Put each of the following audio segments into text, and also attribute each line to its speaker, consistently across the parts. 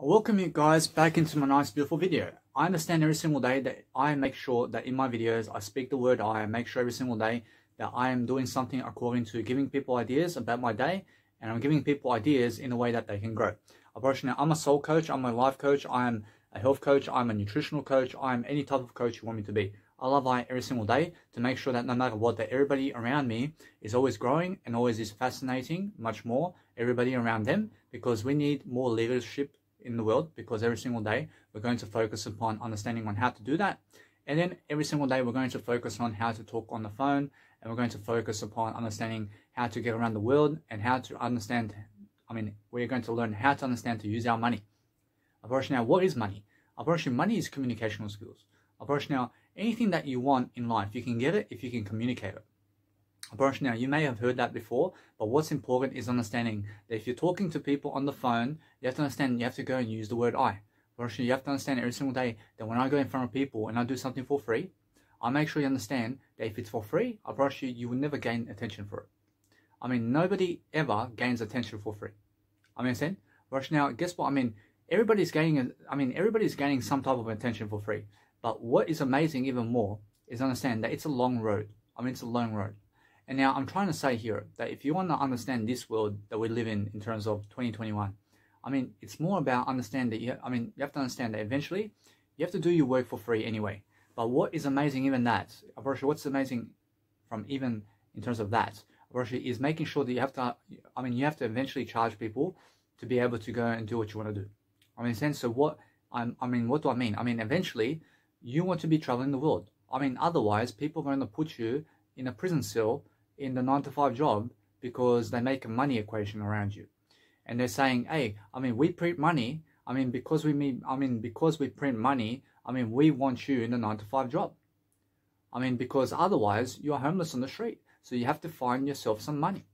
Speaker 1: Welcome you guys back into my nice beautiful video. I understand every single day that I make sure that in my videos I speak the word I make sure every single day that I am doing something according to giving people ideas about my day, and I'm giving people ideas in a way that they can grow. Unfortunately, I'm a soul coach, I'm a life coach, I am a health coach, I'm a nutritional coach, I'm any type of coach you want me to be. I love I every single day to make sure that no matter what, that everybody around me is always growing and always is fascinating much more everybody around them, because we need more leadership in the world, because every single day we're going to focus upon understanding on how to do that, and then every single day we're going to focus on how to talk on the phone, and we're going to focus upon understanding how to get around the world and how to understand, we're going to learn how to understand to use our money. Unfortunately, now what is money? Unfortunately, money is communicational skills. Unfortunately, now anything that you want in life, you can get it if you can communicate it. Unfortunately, now you may have heard that before, but what's important is understanding that if you're talking to people on the phone, you have to understand you have to go and use the word I. Unfortunately, you have to understand every single day that when I go in front of people and I do something for free, I make sure you understand that if it's for free, I promise you will never gain attention for it. Nobody ever gains attention for free. Understand? Unfortunately, now guess what? Everybody's gaining some type of attention for free. But what is amazing even more is understand that it's a long road. It's a long road. And now I'm trying to say here that if you want to understand this world that we live in terms of 2021, it's more about understand that you have to understand that eventually you have to do your work for free anyway. But what is amazing even that, what's amazing from even in terms of that, is making sure that you have to, you have to eventually charge people to be able to go and do what you want to do. So what do I mean? Eventually you want to be traveling the world. Otherwise people are going to put you in a prison cell in the 9-to-5 job because they make a money equation around you, and they're saying, hey, we print money, because we print money, we want you in the 9-to-5 job, because otherwise you're homeless on the street, so you have to find yourself some money.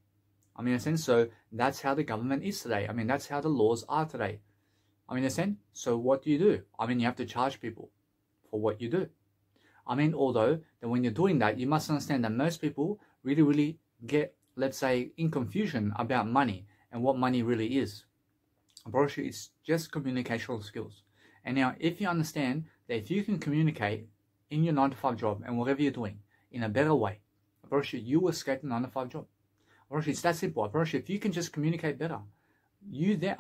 Speaker 1: So that's how the government is today. That's how the laws are today. So what do? You have to charge people for what you do. Although that when you're doing that, you must understand that most people really get, let's say, in confusion about money and what money really is. Unfortunately, it's just communicational skills. And now, if you understand that if you can communicate in your 9-to-5 job and whatever you're doing in a better way, unfortunately, you will escape the 9-to-5 job. Unfortunately, it's that simple. Unfortunately, if you can just communicate better, you then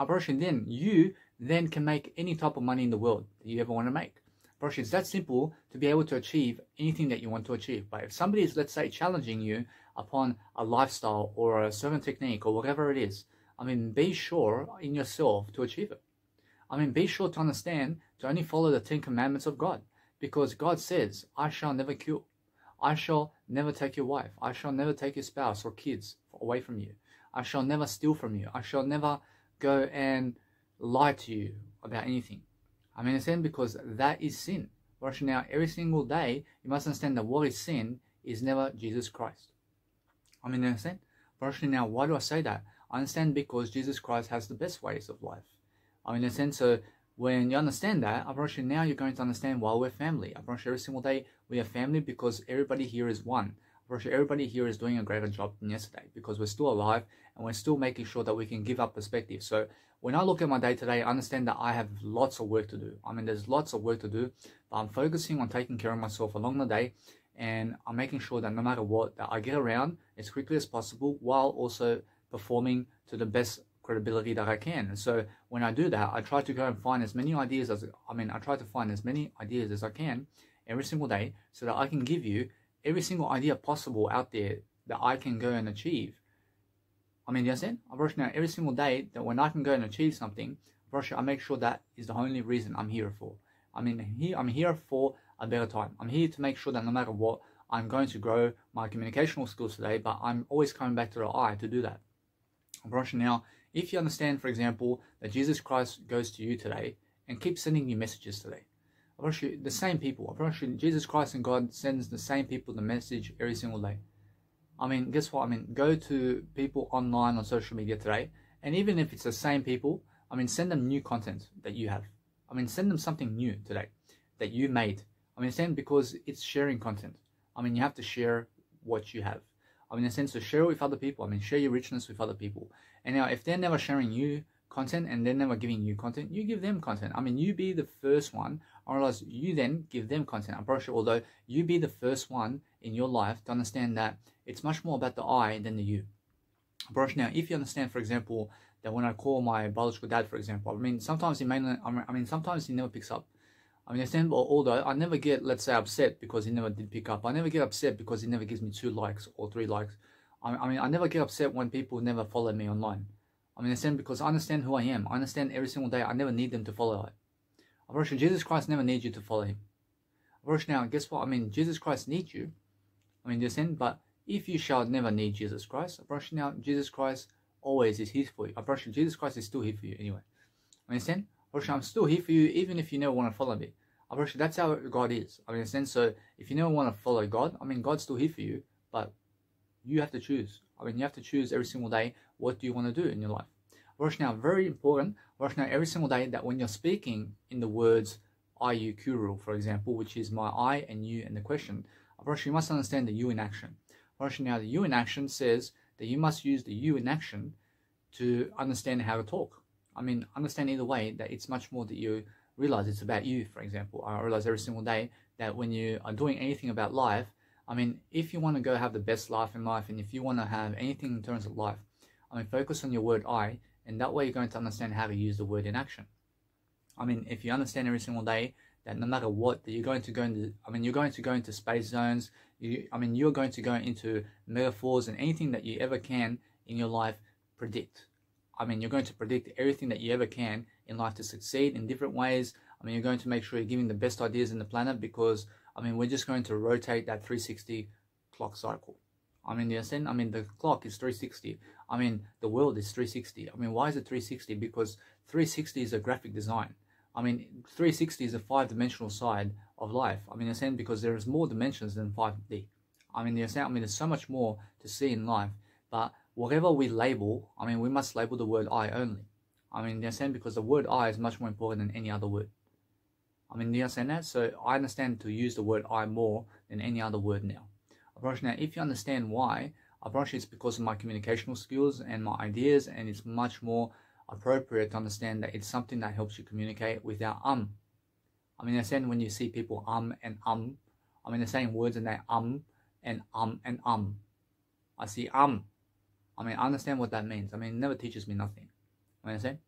Speaker 1: can make any type of money in the world that you ever want to make. It's that simple to be able to achieve anything that you want to achieve. But if somebody is, let's say, challenging you upon a lifestyle or a certain technique or whatever it is, be sure in yourself to achieve it. Be sure to understand to only follow the 10 commandments of God, because God says, I shall never kill. I shall never take your wife. I shall never take your spouse or kids away from you. I shall never steal from you. I shall never go and lie to you about anything. Because that is sin. Now, every single day, you must understand that what is sin is never Jesus Christ. Understand? Now, why do I say that? I understand because Jesus Christ has the best ways of life. So when you understand that, now you're going to understand why we're family. Every single day, we are family because everybody here is one. Everybody here is doing a greater job than yesterday because we're still alive and we're still making sure that we can give up perspective. So when I look at my day today, I understand that I have lots of work to do. There's lots of work to do, but I'm focusing on taking care of myself along the day, and I'm making sure that no matter what, that I get around as quickly as possible while also performing to the best credibility that I can. And so when I do that, I try to go and find as many ideas as I can every single day, so that I can give you every single idea possible out there that I can go and achieve. You understand? Now, every single day that when I can go and achieve something, I make sure that is the only reason I'm here for. I'm here for a better time. I'm here to make sure that no matter what, I'm going to grow my communicational skills today, but I'm always coming back to the I to do that. Now, if you understand, for example, that Jesus Christ goes to you today and keeps sending you messages today, the same people. Jesus Christ and God sends the same people the message every single day. Guess what? Go to people online on social media today, and even if it's the same people, send them new content that you have. Send them something new today that you made. Because it's sharing content. You have to share what you have. So share it with other people. Share your richness with other people. And now, if they're never sharing you content and they're never giving you content, you give them content. I mean, you be the first one. I realize you then give them content. I'm pretty sure, although you be the first one in your life to understand that it's much more about the I than the you. But now, if you understand, for example, that when I call my biological dad, for example, I mean, sometimes he may, sometimes he never picks up. I mean, understand, although I never get, let's say, upset because he never did pick up. I never get upset because he never gives me 2 likes or 3 likes. I mean, I never get upset when people never follow me online. I mean, understand, because I understand who I am. I understand every single day. I never need them to follow it. Of Jesus Christ never needs you to follow him. Of now, guess what? I mean, Jesus Christ needs you. I mean, understand, but if you shall never need Jesus Christ, now, Jesus Christ always is here for you. Jesus Christ is still here for you anyway. Understand? I'm still here for you even if you never want to follow me. That's how God is. I understand. So if you never want to follow God, I mean, God's still here for you, but you have to choose. I mean, you have to choose every single day, what do you want to do in your life? Now, very important, now, every single day that when you're speaking in the words I, you, Q rule, for example, which is my I and you and the question, you must understand the you in action. Now, the you in action says that you must use the you in action to understand how to talk. I mean, understand either way that it's much more that you realize it's about you, for example. I realize every single day that when you are doing anything about life, I mean, if you want to go have the best life in life, and if you want to have anything in terms of life, I mean, focus on your word I, and that way you're going to understand how to use the word in action. I mean, if you understand every single day that no matter what, that you're going to go into, I mean, you're going to go into space zones, you're going to go into metaphors and anything that you ever can in your life predict. I mean, you're going to predict everything that you ever can in life to succeed in different ways. I mean, you're going to make sure you're giving the best ideas in the planet because, I mean, we're just going to rotate that 360 clock cycle. I mean, you understand? I mean, the clock is 360. I mean, the world is 360. I mean, why is it 360? Because 360 is a graphic design. I mean, 360 is a 5-dimensional side of life. I mean, you understand? Because there is more dimensions than 5D. I mean, you understand? I mean, there's so much more to see in life. But whatever we label, I mean, we must label the word I only. I mean, you understand? Because the word I is much more important than any other word. I mean, do you understand that? So I understand to use the word I more than any other word now. Now, if you understand why, it's because of my communicational skills and my ideas, and it's much more appropriate to understand that it's something that helps you communicate without I mean, understand when you see people and I mean, they're saying words and they and I see I mean, I understand what that means. I mean, it never teaches me nothing. You understand?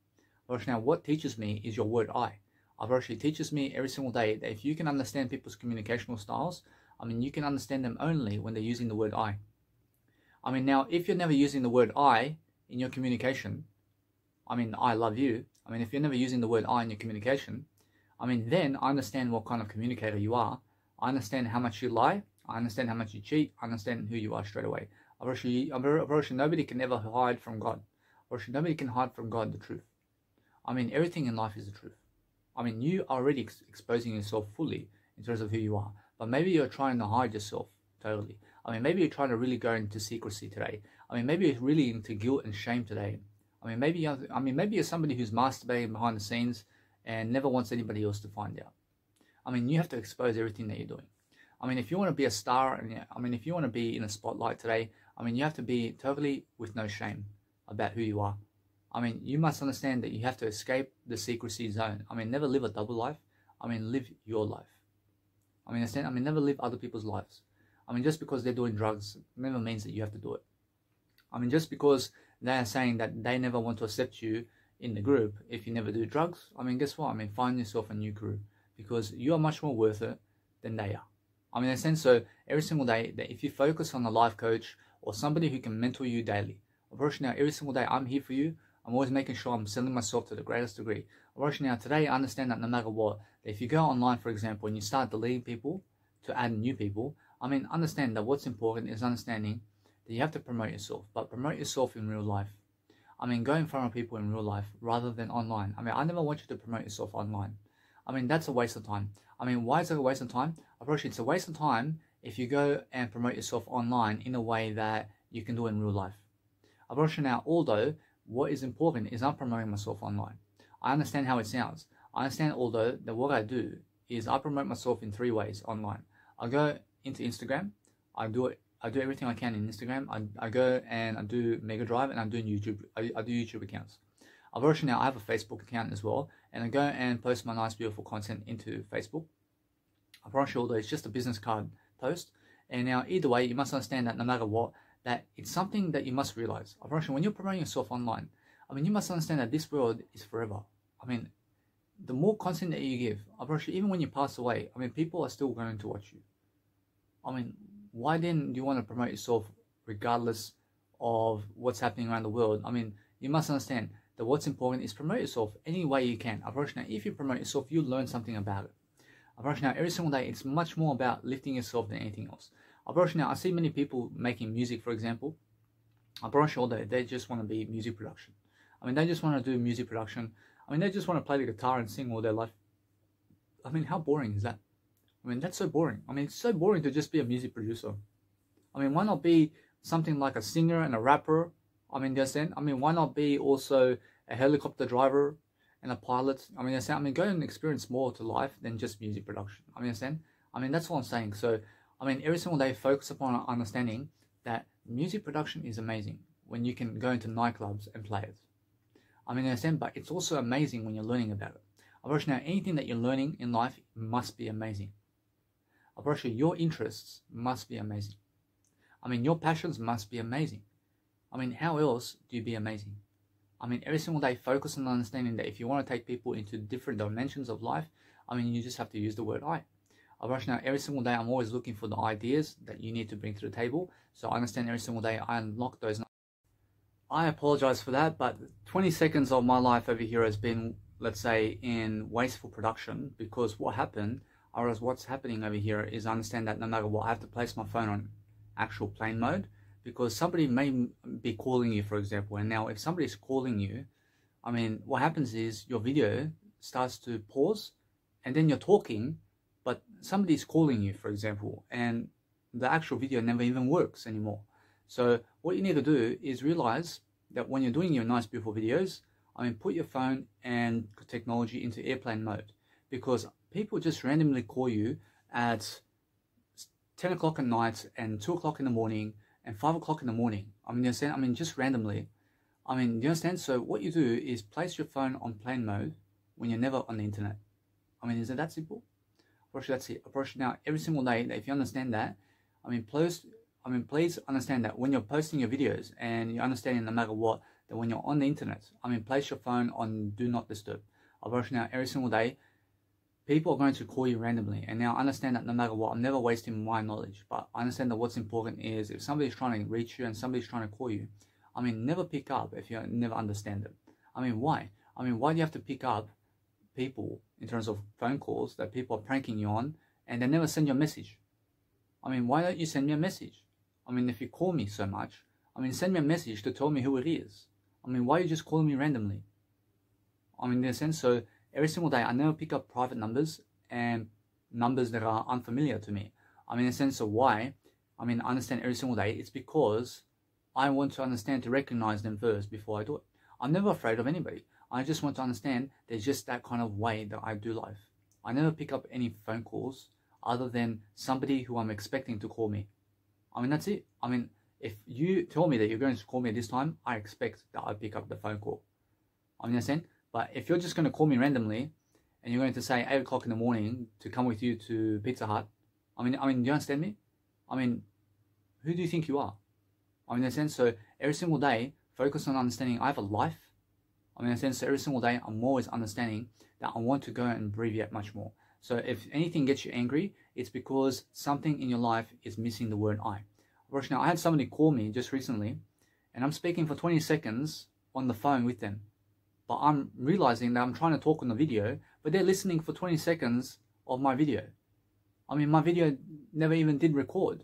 Speaker 1: Now, what teaches me is your word I. It teaches me every single day that if you can understand people's communicational styles, I mean, you can understand them only when they're using the word I. I mean, now, if you're never using the word I in your communication, I mean, I love you. I mean, if you're never using the word I in your communication, I mean, then I understand what kind of communicator you are. I understand how much you lie. I understand how much you cheat. I understand who you are straight away. Nobody can ever hide from God. Nobody can hide from God the truth. I mean, everything in life is the truth. I mean, you are already exposing yourself fully in terms of who you are. But maybe you're trying to hide yourself totally. I mean, maybe you're trying to really go into secrecy today. I mean, maybe you're really into guilt and shame today. I mean, maybe you're somebody who's masturbating behind the scenes and never wants anybody else to find out. I mean, you have to expose everything that you're doing. I mean, if you want to be a star, and I mean, if you want to be in a spotlight today, I mean, you have to be totally with no shame about who you are. I mean, you must understand that you have to escape the secrecy zone. I mean, never live a double life. I mean, live your life. I mean, understand? I mean, never live other people's lives. I mean, just because they're doing drugs never means that you have to do it. I mean, just because they are saying that they never want to accept you in the group if you never do drugs, I mean, guess what? I mean, find yourself a new group because you are much more worth it than they are. I mean, in a sense, so every single day, that if you focus on a life coach or somebody who can mentor you daily, now every single day, I'm here for you. I'm always making sure I'm selling myself to the greatest degree. Now, today, I understand that no matter what, if you go online, for example, and you start deleting people to add new people, I mean, understand that what's important is understanding that you have to promote yourself, but promote yourself in real life. I mean, go in front of people in real life rather than online. I mean, I never want you to promote yourself online. I mean, that's a waste of time. I mean, why is it a waste of time? It's a waste of time if you go and promote yourself online in a way that you can do in real life. Now, although what is important is I'm promoting myself online. I understand how it sounds. I understand, although, that what I do is I promote myself in 3 ways online. I go into Instagram. I do everything I can in Instagram. I go and I do Mega Drive and I'm doing YouTube. I do YouTube accounts. Unfortunately, now I have a Facebook account as well, and I go and post my nice, beautiful content into Facebook. I promise you, although it's just a business card post. And now, either way, you must understand that no matter what, that it's something that you must realize. I promise you, when you're promoting yourself online, I mean, you must understand that this world is forever. I mean, the more content that you give, I promise you, even when you pass away, I mean, people are still going to watch you. I mean, why then do you want to promote yourself regardless of what's happening around the world? I mean, you must understand that what's important is promote yourself any way you can. I promise you, now, if you promote yourself, you learn something about it. I promise you, now, every single day, it's much more about lifting yourself than anything else. I promise you, now, I see many people making music, for example. I promise you, they just want to be music production. I mean, they just want to do music production. I mean, they just want to play the guitar and sing all their life. I mean, how boring is that? I mean, that's so boring. I mean, it's so boring to just be a music producer. I mean, why not be something like a singer and a rapper? I mean, I mean, why not be also a helicopter driver and a pilot? I mean, go and experience more to life than just music production. I mean, I mean, that's what I'm saying. So, I mean, every single day, focus upon understanding that music production is amazing when you can go into nightclubs and play it. I mean, but it's also amazing when you're learning about it. I promise you, now, anything that you're learning in life must be amazing. I promise you, your interests must be amazing. I mean, your passions must be amazing. I mean, how else do you be amazing? I mean, every single day, focus on understanding that if you want to take people into different dimensions of life, I mean, you just have to use the word I. I promise you, now, every single day, I'm always looking for the ideas that you need to bring to the table. So I understand every single day, I unlock those. I apologize for that, but 20 seconds of my life over here has been, let's say, in wasteful production, because what happened, or what's happening over here is I understand that no matter what, I have to place my phone on actual plane mode, because somebody may be calling you, for example. And now if somebody's calling you, I mean, what happens is your video starts to pause and then you're talking, but somebody's calling you, for example, and the actual video never even works anymore. So what you need to do is realize that when you're doing your nice, beautiful videos, I mean, put your phone and technology into airplane mode, because people just randomly call you at 10 o'clock at night and 2 o'clock in the morning and 5 o'clock in the morning. I mean, you understand? I mean, just randomly. I mean, do you understand? So what you do is place your phone on plane mode when you're never on the internet. I mean, is it that simple? Approach, that's it. Approach now every single day. If you understand that, I mean, please understand that when you're posting your videos and you're understanding no matter what, that when you're on the internet, I mean, place your phone on do not disturb. Approach now every single day. People are going to call you randomly, and now understand that no matter what, I'm never wasting my knowledge, but I understand that what's important is if somebody's trying to reach you and somebody's trying to call you, I mean, never pick up if you never understand it. I mean, why? I mean, why do you have to pick up people in terms of phone calls that people are pranking you on and they never send you a message? I mean, why don't you send me a message? I mean, if you call me so much, I mean, send me a message to tell me who it is. I mean, why are you just calling me randomly? I mean, in a sense, so every single day, I never pick up private numbers and numbers that are unfamiliar to me. I mean, in a sense of why, I mean, I understand every single day, it's because I want to understand to recognize them first before I do it. I'm never afraid of anybody. I just want to understand there's just that kind of way that I do life. I never pick up any phone calls other than somebody who I'm expecting to call me. I mean, that's it. I mean, if you tell me that you're going to call me at this time, I expect that I pick up the phone call. I mean, understand? But if you're just going to call me randomly and you're going to say 8 o'clock in the morning to come with you to Pizza Hut, I mean, do you understand me? I mean, who do you think you are? I mean, in a sense, so every single day, focus on understanding I have a life. I mean, in a sense, so every single day, I'm always understanding that I want to go and abbreviate much more. So if anything gets you angry, it's because something in your life is missing the word I. Now, I had somebody call me just recently, and I'm speaking for 20 seconds on the phone with them. But I'm realizing that I'm trying to talk on the video, but they're listening for 20 seconds of my video. I mean, my video never even did record,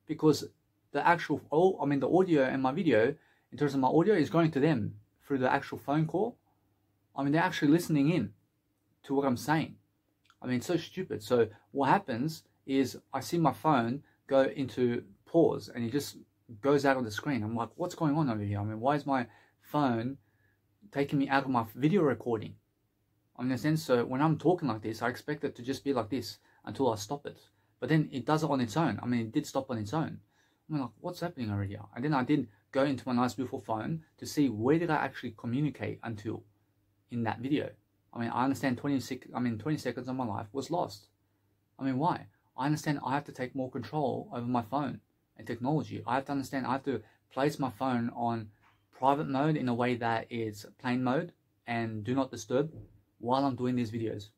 Speaker 1: because the actual, the audio and my video, in terms of my audio, is going to them through the actual phone call. I mean, they're actually listening in to what I'm saying. I mean, it's so stupid. So what happens is I see my phone go into pause and it just goes out of the screen. I'm like, what's going on over here? I mean, why is my phone taking me out of my video recording? I mean, in a sense, so when I'm talking like this, I expect it to just be like this until I stop it. But then it does it on its own. I mean, it did stop on its own. I'm like, what's happening over here? And then I did go into my nice beautiful phone to see where did I actually communicate until in that video. I mean, I understand 20 seconds of my life was lost. I mean, why? I understand I have to take more control over my phone and technology. I have to understand I have to place my phone on private mode in a way that is plane mode and do not disturb while I'm doing these videos.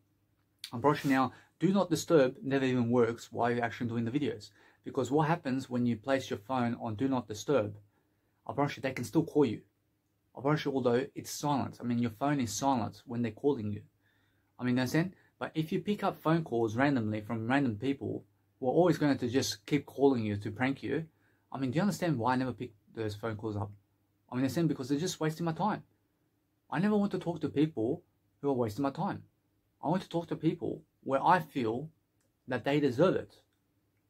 Speaker 1: Unfortunately now, do not disturb never even works while you're actually doing the videos. Because what happens when you place your phone on do not disturb, unfortunately they can still call you. Unfortunately, although it's silent. I mean, your phone is silent when they're calling you. I mean, understand? But if you pick up phone calls randomly from random people who are always going to just keep calling you to prank you, I mean, do you understand why I never pick those phone calls up? I mean, understand? Because they're just wasting my time. I never want to talk to people who are wasting my time. I want to talk to people where I feel that they deserve it.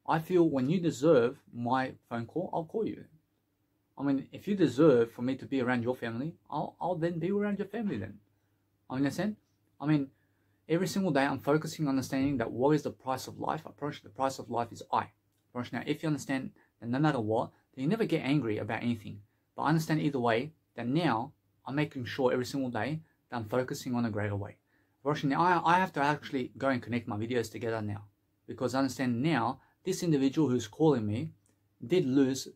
Speaker 1: I feel when you deserve my phone call, I'll call you. I mean, if you deserve for me to be around your family, I'll then be around your family then. I understand? I mean, every single day I'm focusing on understanding that what is the price of life? Approach the price of life is I. Approach now, if you understand that no matter what, then you never get angry about anything. But I understand either way that now I'm making sure every single day that I'm focusing on a greater way. Approach now, I have to actually go and connect my videos together now. Because I understand now, this individual who's calling me did lose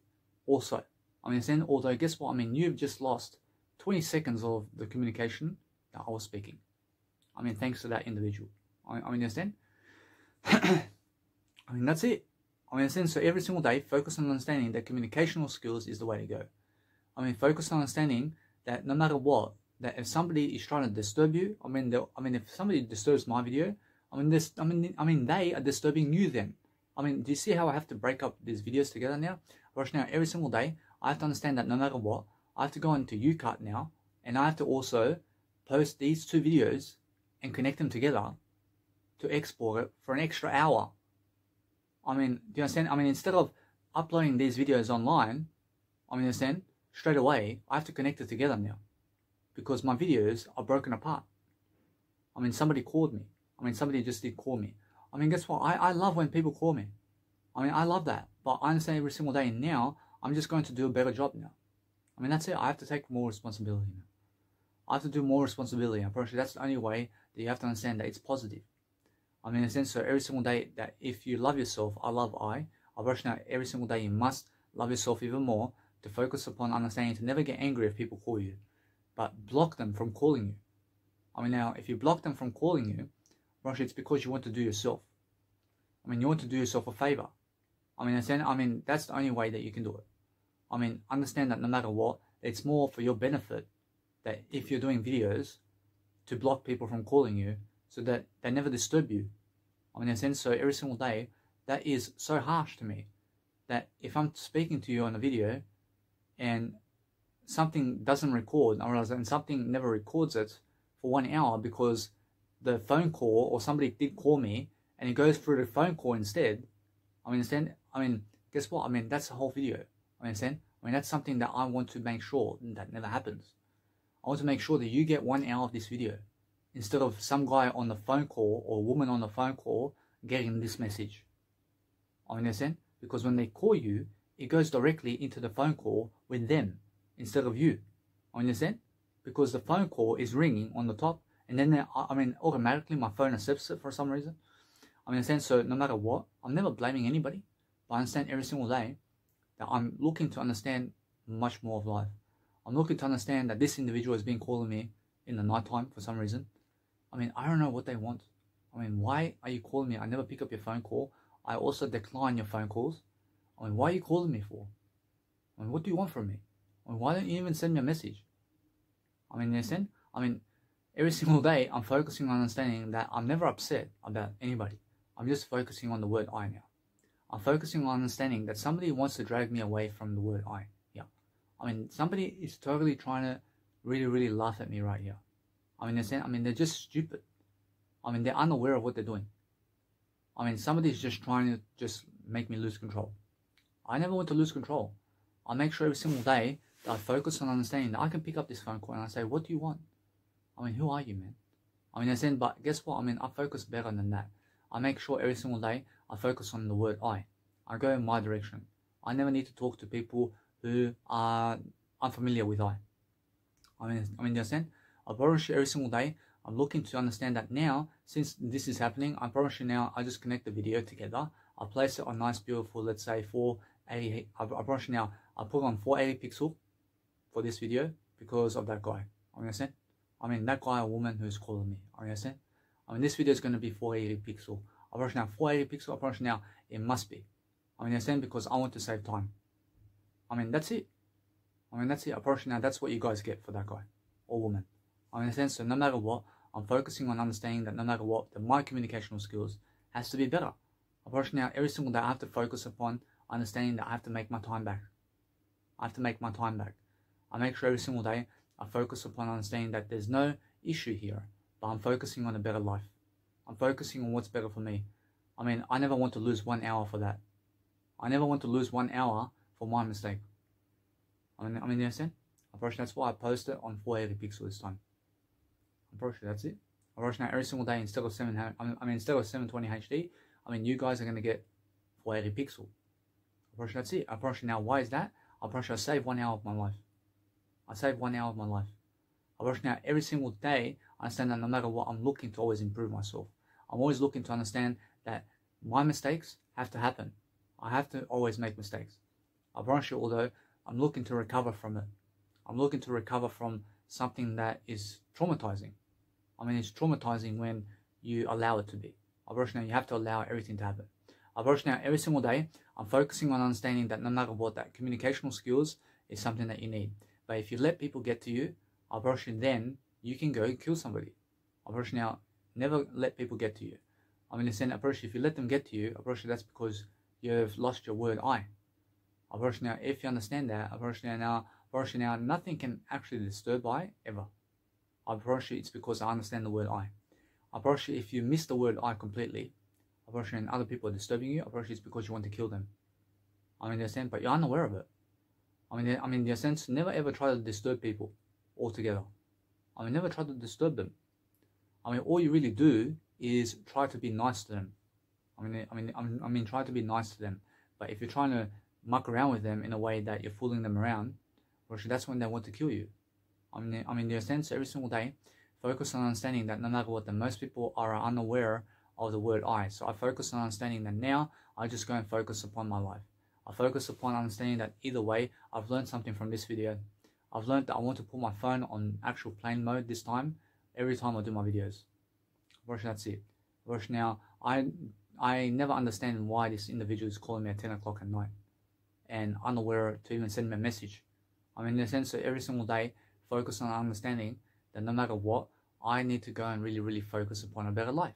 Speaker 1: also. I mean, although guess what? I mean, you've just lost 20 seconds of the communication that I was speaking. I mean, thanks to that individual. I mean, understand? I mean, that's it. I mean, so every single day, focus on understanding that communicational skills is the way to go. I mean, focus on understanding that no matter what, that if somebody is trying to disturb you, I mean, if somebody disturbs my video, I mean, they are disturbing you then. I mean, do you see how I have to break up these videos together now? Right now, every single day, I have to understand that no matter what, I have to go into UCut now, and I have to also post these two videos and connect them together to export it for an extra hour. I mean, do you understand? I mean, instead of uploading these videos online, I mean, understand? Straight away, I have to connect it together now because my videos are broken apart. I mean, somebody called me. I mean, somebody just did call me. I mean, guess what? I love when people call me. I mean, I love that. But I understand every single day, and now I'm just going to do a better job now. I mean, that's it. I have to take more responsibility now. I have to do more responsibility. Unfortunately, that's the only way that you have to understand that it's positive. I mean, in a sense, so every single day that if you love yourself, I love I. Unfortunately, every single day you must love yourself even more to focus upon understanding to never get angry if people call you, but block them from calling you. I mean, now, if you block them from calling you, unfortunately, it's because you want to do yourself. I mean, you want to do yourself a favor. I mean, that's the only way that you can do it. I mean, understand that no matter what, it's more for your benefit that if you're doing videos to block people from calling you so that they never disturb you. I mean, in a sense, so every single day, that is so harsh to me that if I'm speaking to you on a video and something doesn't record, and something never records it for 1 hour because the phone call or somebody did call me and it goes through the phone call instead, I mean, guess what? I mean, that's the whole video. I mean, that's something that I want to make sure that never happens. I want to make sure that you get 1 hour of this video instead of some guy on the phone call or a woman on the phone call getting this message. I mean, because when they call you, it goes directly into the phone call with them instead of you. I mean, because the phone call is ringing on the top, and then automatically my phone accepts it for some reason. I mean, so no matter what, I'm never blaming anybody, but I understand every single day that I'm looking to understand much more of life. I'm looking to understand that this individual has been calling me in the nighttime for some reason. I mean, I don't know what they want. I mean, why are you calling me? I never pick up your phone call. I also decline your phone calls. I mean, why are you calling me for? I mean, what do you want from me? I mean, why don't you even send me a message? I mean, every single day I'm focusing on understanding that I'm never upset about anybody. I'm just focusing on the word I now. I'm focusing on understanding that somebody wants to drag me away from the word I. Yeah. I mean, somebody is totally trying to really, really laugh at me right here. I mean, they're just stupid. I mean, they're unaware of what they're doing. I mean, somebody's just trying to just make me lose control. I never want to lose control. I make sure every single day that I focus on understanding that I can pick up this phone call and I say, what do you want? I mean, who are you, man? I mean, but guess what? I mean, I focus better than that. I make sure every single day I focus on the word I. I go in my direction. I never need to talk to people who are unfamiliar with I. I mean, you understand? I promise you every single day, I'm looking to understand that now, since this is happening, I promise you now, I just connect the video together. I place it on nice, beautiful, let's say 480. I promise you now, I put on 480 pixel for this video because of that guy. I understand? I mean, that guy or woman who's calling me. I understand? I mean, this video is going to be 480 pixel. I promise you now, 480 pixel. I promise you now, it must be. I mean, understand? Because I want to save time. I mean, that's it. I mean, that's it. I promise you now, that's what you guys get for that guy or woman. I understand? So no matter what, I'm focusing on understanding that no matter what, that my communicational skills has to be better. I promise you now, every single day I have to focus upon understanding that I have to make my time back. I have to make my time back. I make sure every single day I focus upon understanding that there's no issue here, but I'm focusing on a better life. I'm focusing on what's better for me. I mean, I never want to lose 1 hour for that. I never want to lose 1 hour for my mistake. I mean, you understand? I'm pretty sure that's why I posted on 480 pixel this time. I'm pretty sure that's it. I'm pretty sure now every single day instead of 720 HD, I mean, you guys are going to get 480 pixel. I'm pretty sure that's it. I'm pretty sure now, why is that? I'm pretty sure I saved 1 hour of my life. I saved 1 hour of my life. I'm pretty sure now every single day, I understand that no matter what, I'm looking to always improve myself. I'm always looking to understand that my mistakes have to happen. I have to always make mistakes. I promise you, although I'm looking to recover from it. I'm looking to recover from something that is traumatizing. I mean, it's traumatizing when you allow it to be. I promise you now, you have to allow everything to happen. I promise you now, every single day, I'm focusing on understanding that no matter what, that communicational skills is something that you need. But if you let people get to you, I promise you then you can go kill somebody. I promise you now, never let people get to you. I mean, listen, I promise you, if you let them get to you, I promise you that's because you've lost your word I. I promise you now, if you understand that, I promise you now, nothing can actually disturb I ever. I promise you it's because I understand the word I. I promise you if you miss the word I completely, I promise you and other people are disturbing you, I promise you it's because you want to kill them. I mean, you understand, but you're unaware of it. I mean, in the sense, never ever try to disturb people altogether. I mean, never try to disturb them. I mean, all you really do is try to be nice to them. I mean, try to be nice to them. But if you're trying to muck around with them in a way that you're fooling them around, well, that's when they want to kill you. I mean, in a sense, every single day, focus on understanding that no matter what, that most people are unaware of the word I. So I focus on understanding that now I just go and focus upon my life. I focus upon understanding that either way, I've learned something from this video. I've learned that I want to put my phone on actual plane mode this time, every time I do my videos. That's it. Now, I never understand why this individual is calling me at 10 o'clock at night and unaware to even send me a message. I mean, in a sense, so every single day, focus on understanding that no matter what, I need to go and really, really focus upon a better life.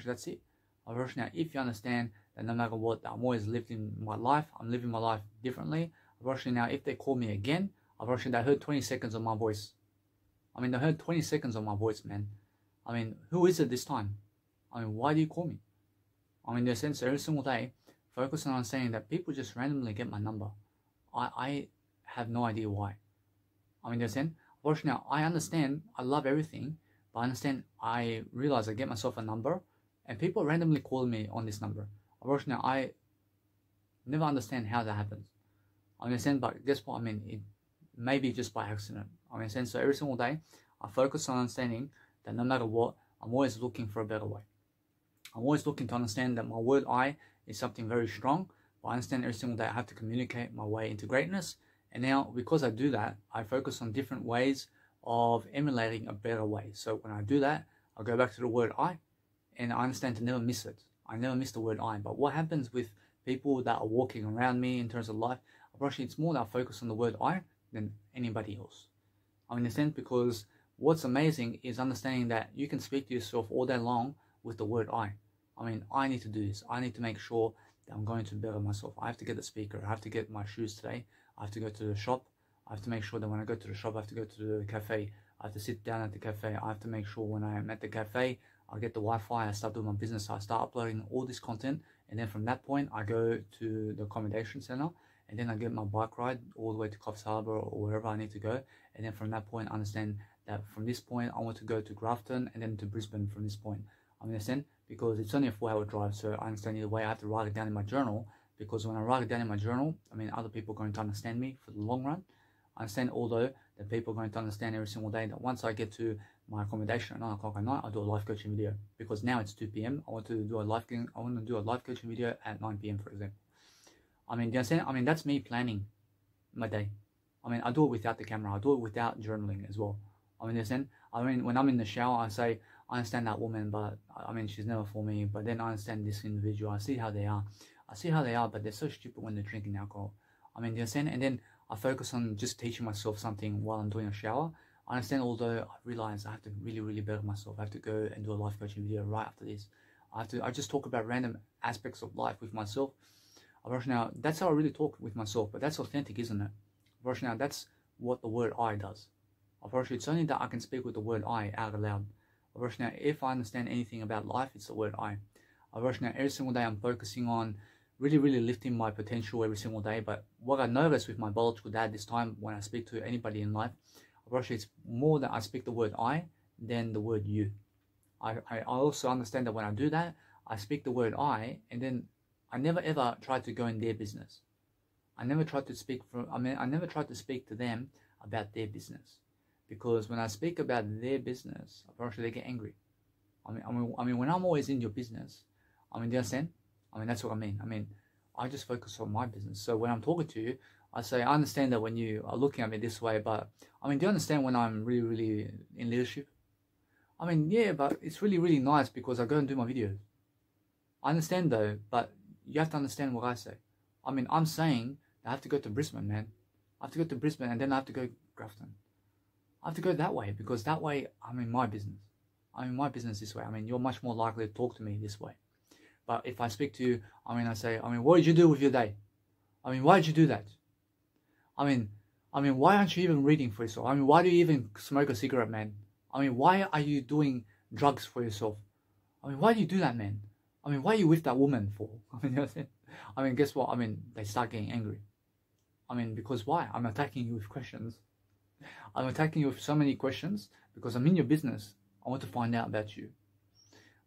Speaker 1: That's it. Now, if you understand that no matter what, I'm always living my life, I'm living my life differently. Now, if they call me again, they heard 20 seconds of my voice. I mean, they heard 20 seconds of my voice, man. I mean, who is it this time? I mean, why do you call me? I mean, in a sense, every single day, focus on saying that people just randomly get my number. I have no idea why. I mean, in a sense, now, I understand, I love everything, but I realize I get myself a number, and people randomly call me on this number. Now, I never understand how that happens. I understand, but guess what? I mean, it may be just by accident. I understand, so every single day, I focus on understanding that no matter what, I'm always looking for a better way. I'm always looking to understand that my word I is something very strong, but I understand every single day I have to communicate my way into greatness. And now, because I do that, I focus on different ways of emulating a better way. So when I do that, I go back to the word I, and I understand to never miss it. I never miss the word I. But what happens with people that are walking around me in terms of life, actually it's more that I focus on the word I than anybody else. I mean, in a sense, because what's amazing is understanding that you can speak to yourself all day long with the word I. I mean, I need to do this. I need to make sure that I'm going to better myself. I have to get the speaker. I have to get my shoes today. I have to go to the shop. I have to make sure that when I go to the shop, I have to go to the cafe. I have to sit down at the cafe. I have to make sure when I'm at the cafe, I get the Wi-Fi. I start doing my business. I start uploading all this content. And then from that point, I go to the accommodation center. And then I get my bike ride all the way to Coffs Harbour or wherever I need to go. And then from that point, I understand that from this point, I want to go to Grafton and then to Brisbane from this point. I understand because it's only a 4-hour drive. So I understand either way, I have to write it down in my journal because when I write it down in my journal, I mean, other people are going to understand me for the long run. I understand, although that people are going to understand every single day that once I get to my accommodation at 9 o'clock at night, I do a life coaching video, because now it's 2 p.m. I want to do a life coaching video at 9 p.m. for example. I mean, do you understand? I mean, that's me planning my day. I mean, I do it without the camera. I do it without journaling as well. I mean, understand? I mean, when I'm in the shower, I say, I understand that woman, but I mean, she's never for me. But then I understand this individual. I see how they are. But they're so stupid when they're drinking alcohol. I mean, do you understand? And then I focus on just teaching myself something while I'm doing a shower. I understand, although I realize I have to really, really better myself. I have to go and do a life coaching video right after this. I just talk about random aspects of life with myself. Now, that's how I really talk with myself, but that's authentic, isn't it? Now, that's what the word I does. It's only that I can speak with the word I out aloud. Now, if I understand anything about life, it's the word I. Now, every single day I'm focusing on really, really lifting my potential every single day. But what I noticed with my biological dad this time when I speak to anybody in life, it's more that I speak the word I than the word you. I also understand that when I do that, I speak the word I, and then I never ever try to go in their business. I never try to speak to them about their business, because when I speak about their business, they get angry. I mean, when I'm always in your business, do you understand? That's what I mean. I just focus on my business. So when I'm talking to you, I say, I understand that when you are looking at me this way, but do you understand when I'm really, really in leadership? Yeah, but it's really, really nice because I go and do my videos. I understand though, but you have to understand what I say. I'm saying I have to go to Brisbane, man. I have to go to Brisbane and then I have to go to Grafton. I have to go that way because that way I'm in my business. I'm in my business this way. You're much more likely to talk to me this way. But if I speak to you, I say, what did you do with your day? Why did you do that? Why aren't you even reading for yourself? Why do you even smoke a cigarette, man? Why are you doing drugs for yourself? Why do you do that, man? Why are you with that woman for? Guess what? They start getting angry. Because why? I'm attacking you with questions. I'm attacking you with so many questions because I'm in your business. I want to find out about you.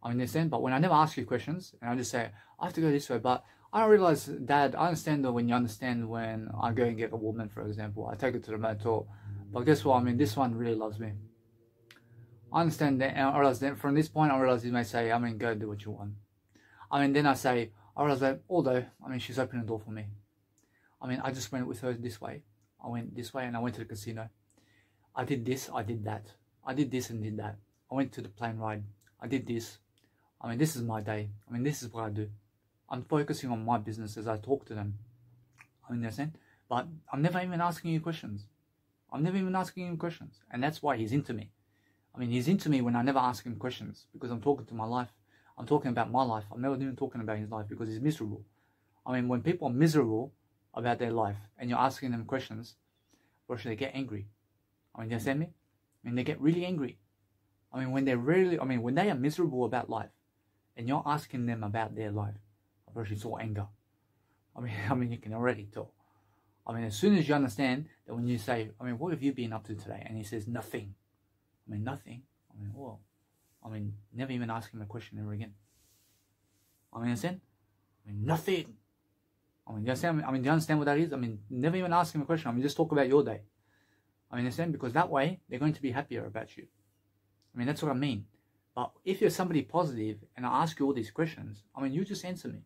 Speaker 1: Understand? But when I never ask you questions and I just say, I have to go this way, but I don't realize, Dad, I understand that when you understand when I go and get a woman, for example, I take her to the motel. But guess what? This one really loves me. I understand that, and I realize that from this point, I realize you may say, go do what you want. Then I say, I realize that although, she's opened the door for me. I just went with her this way. I went this way and I went to the casino. I did this, I did that. I did this and did that. I went to the plane ride. I did this. This is my day. This is what I do. I'm focusing on my business as I talk to them. Understand? But I'm never even asking you questions. I'm never even asking him questions. And that's why he's into me. He's into me when I never ask him questions because I'm talking to my life. I'm talking about my life. I'm never even talking about his life because he's miserable. When people are miserable about their life and you're asking them questions, they get angry. Do you understand me? They get really angry. When they are miserable about life and you're asking them about their life, it's all anger. You can already tell. As soon as you understand that when you say, what have you been up to today? And he says, nothing. Nothing. Never even ask him a question ever again. Understand? Nothing. Do you understand? Do you understand what that is? Never even ask him a question. Just talk about your day. Understand? Because that way, they're going to be happier about you. That's what I mean. But if you're somebody positive and I ask you all these questions, you just answer me.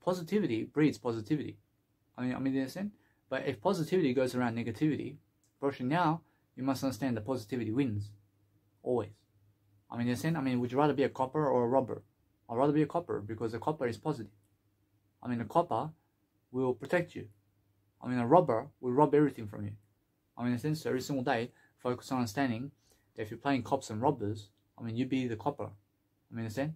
Speaker 1: Positivity breeds positivity. Do you understand? But if positivity goes around negativity, now you must understand that positivity wins. Always. You understand? Would you rather be a copper or a robber? I'd rather be a copper because a copper is positive. A copper will protect you. A robber will rob everything from you. Understand? So every single day, focus on understanding that if you're playing cops and robbers, you be the copper. Understand?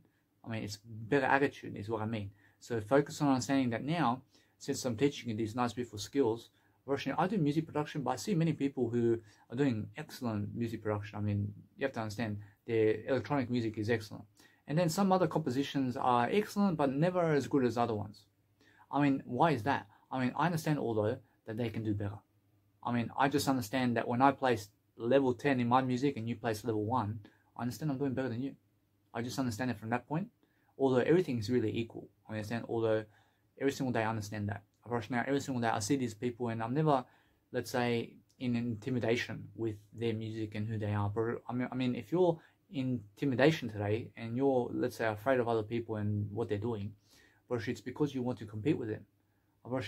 Speaker 1: It's better attitude is what I mean. So focus on understanding that now, since I'm teaching you these nice, beautiful skills, I do music production, but I see many people who are doing excellent music production. You have to understand, their electronic music is excellent. And then some other compositions are excellent, but never as good as other ones. Why is that? I understand, although, that they can do better. I just understand that when I place level 10 in my music and you place level 1, I understand I'm doing better than you. I just understand it from that point. Although everything is really equal. I understand, although every single day I understand that. Now, every single day I see these people, and I'm never, let's say, in intimidation with their music and who they are. But I mean, if you're in intimidation today and you're, let's say, afraid of other people and what they're doing, but it's because you want to compete with them.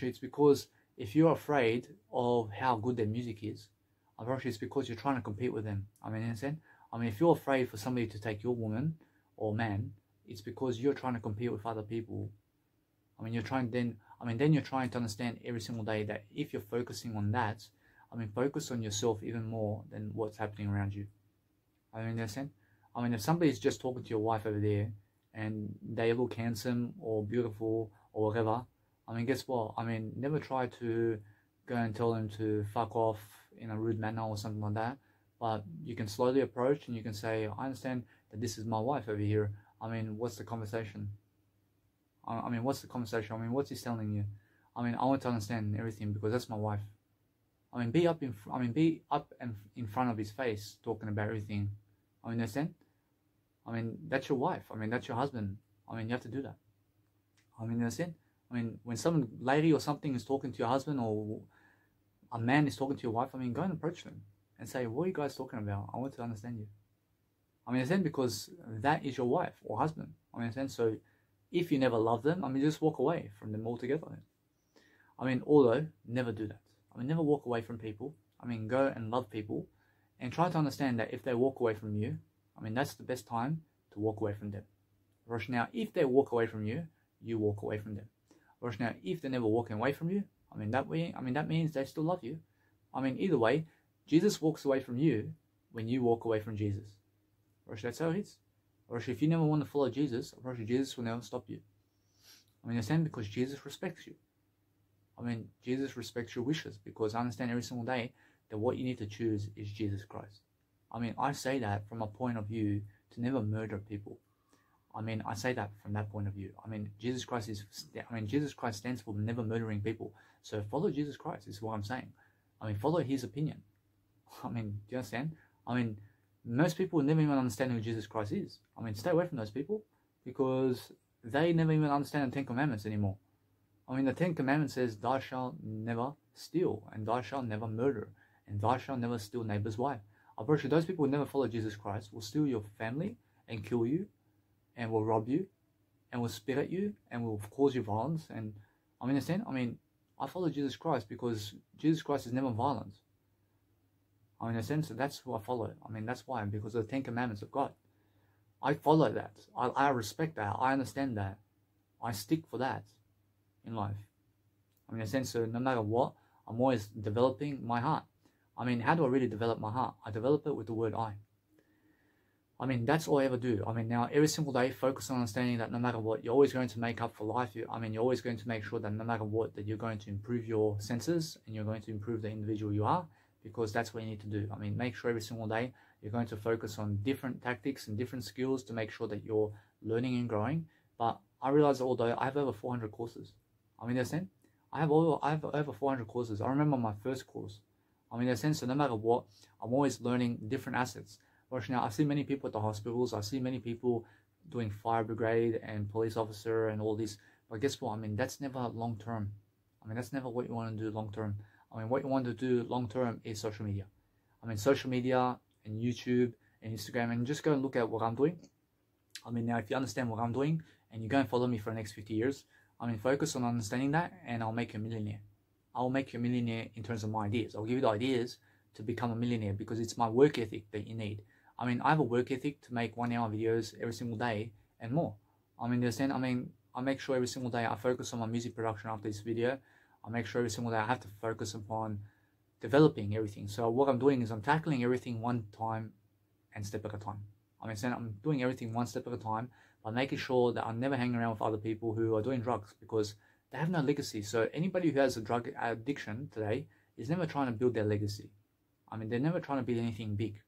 Speaker 1: It's because if you're afraid of how good their music is, it's because you're trying to compete with them. I mean, understand? I mean, if you're afraid for somebody to take your woman or man, it's because you're trying to compete with other people. I mean, you're trying then you're trying to understand every single day that if you're focusing on that, I mean, focus on yourself even more than what's happening around you. I mean, understand? I mean, if somebody's just talking to your wife over there and they look handsome or beautiful or whatever, I mean, guess what? I mean, never try to go and tell them to fuck off in a rude manner or something like that. But you can slowly approach and you can say, I understand that this is my wife over here. I mean, what's the conversation? I mean, what's the conversation? I mean, what's he telling you? I mean, I want to understand everything because that's my wife. I mean, be up and in front of his face, talking about everything. I mean, understand? I mean, that's your wife. I mean, that's your husband. I mean, you have to do that. I mean, understand? I mean, when some lady or something is talking to your husband or a man is talking to your wife, I mean, go and approach them and say, what are you guys talking about? I want to understand you. I mean, understand? Because that is your wife or husband. I mean, understand? So if you never love them, I mean, just walk away from them altogether. I mean, although, never do that. I mean, never walk away from people. I mean, go and love people and try to understand that if they walk away from you, I mean, that's the best time to walk away from them. Now, if they walk away from you, you walk away from them. Now, if they're never walking away from you, I mean, that means they still love you. I mean, either way, Jesus walks away from you when you walk away from Jesus. That's how it is. If you never want to follow Jesus, Jesus will never stop you. I mean, understand? Because Jesus respects you. I mean, Jesus respects your wishes because I understand every single day that what you need to choose is Jesus Christ. I mean, I say that from a point of view to never murder people. I mean, I say that from that point of view. I mean, Jesus Christ stands for never murdering people. So follow Jesus Christ is what I'm saying. I mean, follow his opinion. I mean, do you understand? I mean, most people never even understand who Jesus Christ is. I mean, stay away from those people because they never even understand the Ten Commandments anymore. I mean, the Ten Commandments says, thou shalt never steal, and thou shalt never murder, and thou shalt never steal neighbor's wife. I'm pretty sure those people who never follow Jesus Christ will steal your family and kill you, and will rob you, and will spit at you, and will cause you violence. And I mean, understand? I mean, I follow Jesus Christ because Jesus Christ is never violent. I mean, in a sense, that's who I follow. I mean, that's why, because of the Ten Commandments of God. I follow that. I respect that. I understand that. I stick for that in life. I mean, in a sense, so no matter what, I'm always developing my heart. I mean, how do I really develop my heart? I develop it with the word I. I mean, that's all I ever do. I mean, now, every single day, focus on understanding that no matter what, you're always going to make up for life. You're always going to make sure that no matter what, that you're going to improve your senses and you're going to improve the individual you are, because that's what you need to do. I mean, make sure every single day you're going to focus on different tactics and different skills to make sure that you're learning and growing. But I realize, although I have over 400 courses, I mean, in a sense, I have over 400 courses. I remember my first course. I mean, in a sense, so no matter what, I'm always learning different assets. Now, I see many people at the hospitals. I see many people doing fire brigade and police officer and all this. But guess what? I mean, that's never long term. I mean, that's never what you want to do long term. I mean, what you want to do long term is social media. I mean, social media and YouTube and Instagram, and just go and look at what I'm doing. I mean, now, if you understand what I'm doing and you go and follow me for the next 50 years, I mean, focus on understanding that and I'll make you a millionaire. I'll make you a millionaire in terms of my ideas. I'll give you the ideas to become a millionaire because it's my work ethic that you need. I mean, I have a work ethic to make 1 hour videos every single day and more. I mean, understand? I mean, I make sure every single day I focus on my music production after this video. I make sure every single day I have to focus upon developing everything. So what I'm doing is I'm tackling everything one time and step at a time. I mean, I'm doing everything one step at a time by making sure that I'm never hanging around with other people who are doing drugs because they have no legacy. So anybody who has a drug addiction today is never trying to build their legacy. I mean, they're never trying to build anything big.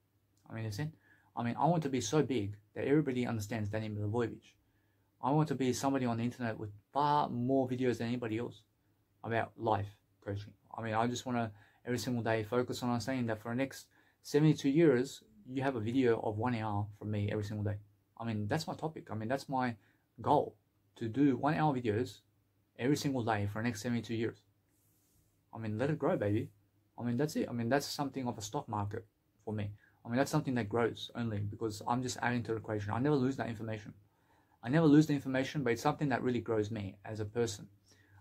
Speaker 1: I mean, understand? I mean, I want to be so big that everybody understands Danny Milivojevic. I want to be somebody on the internet with far more videos than anybody else about life coaching. I mean, I just want to every single day focus on saying that for the next 72 years, you have a video of 1 hour from me every single day. I mean, that's my topic. I mean, that's my goal, to do 1 hour videos every single day for the next 72 years. I mean, let it grow, baby. I mean, that's it. I mean, that's something of a stock market for me. I mean, that's something that grows only because I'm just adding to the equation. I never lose that information. I never lose the information, but it's something that really grows me as a person.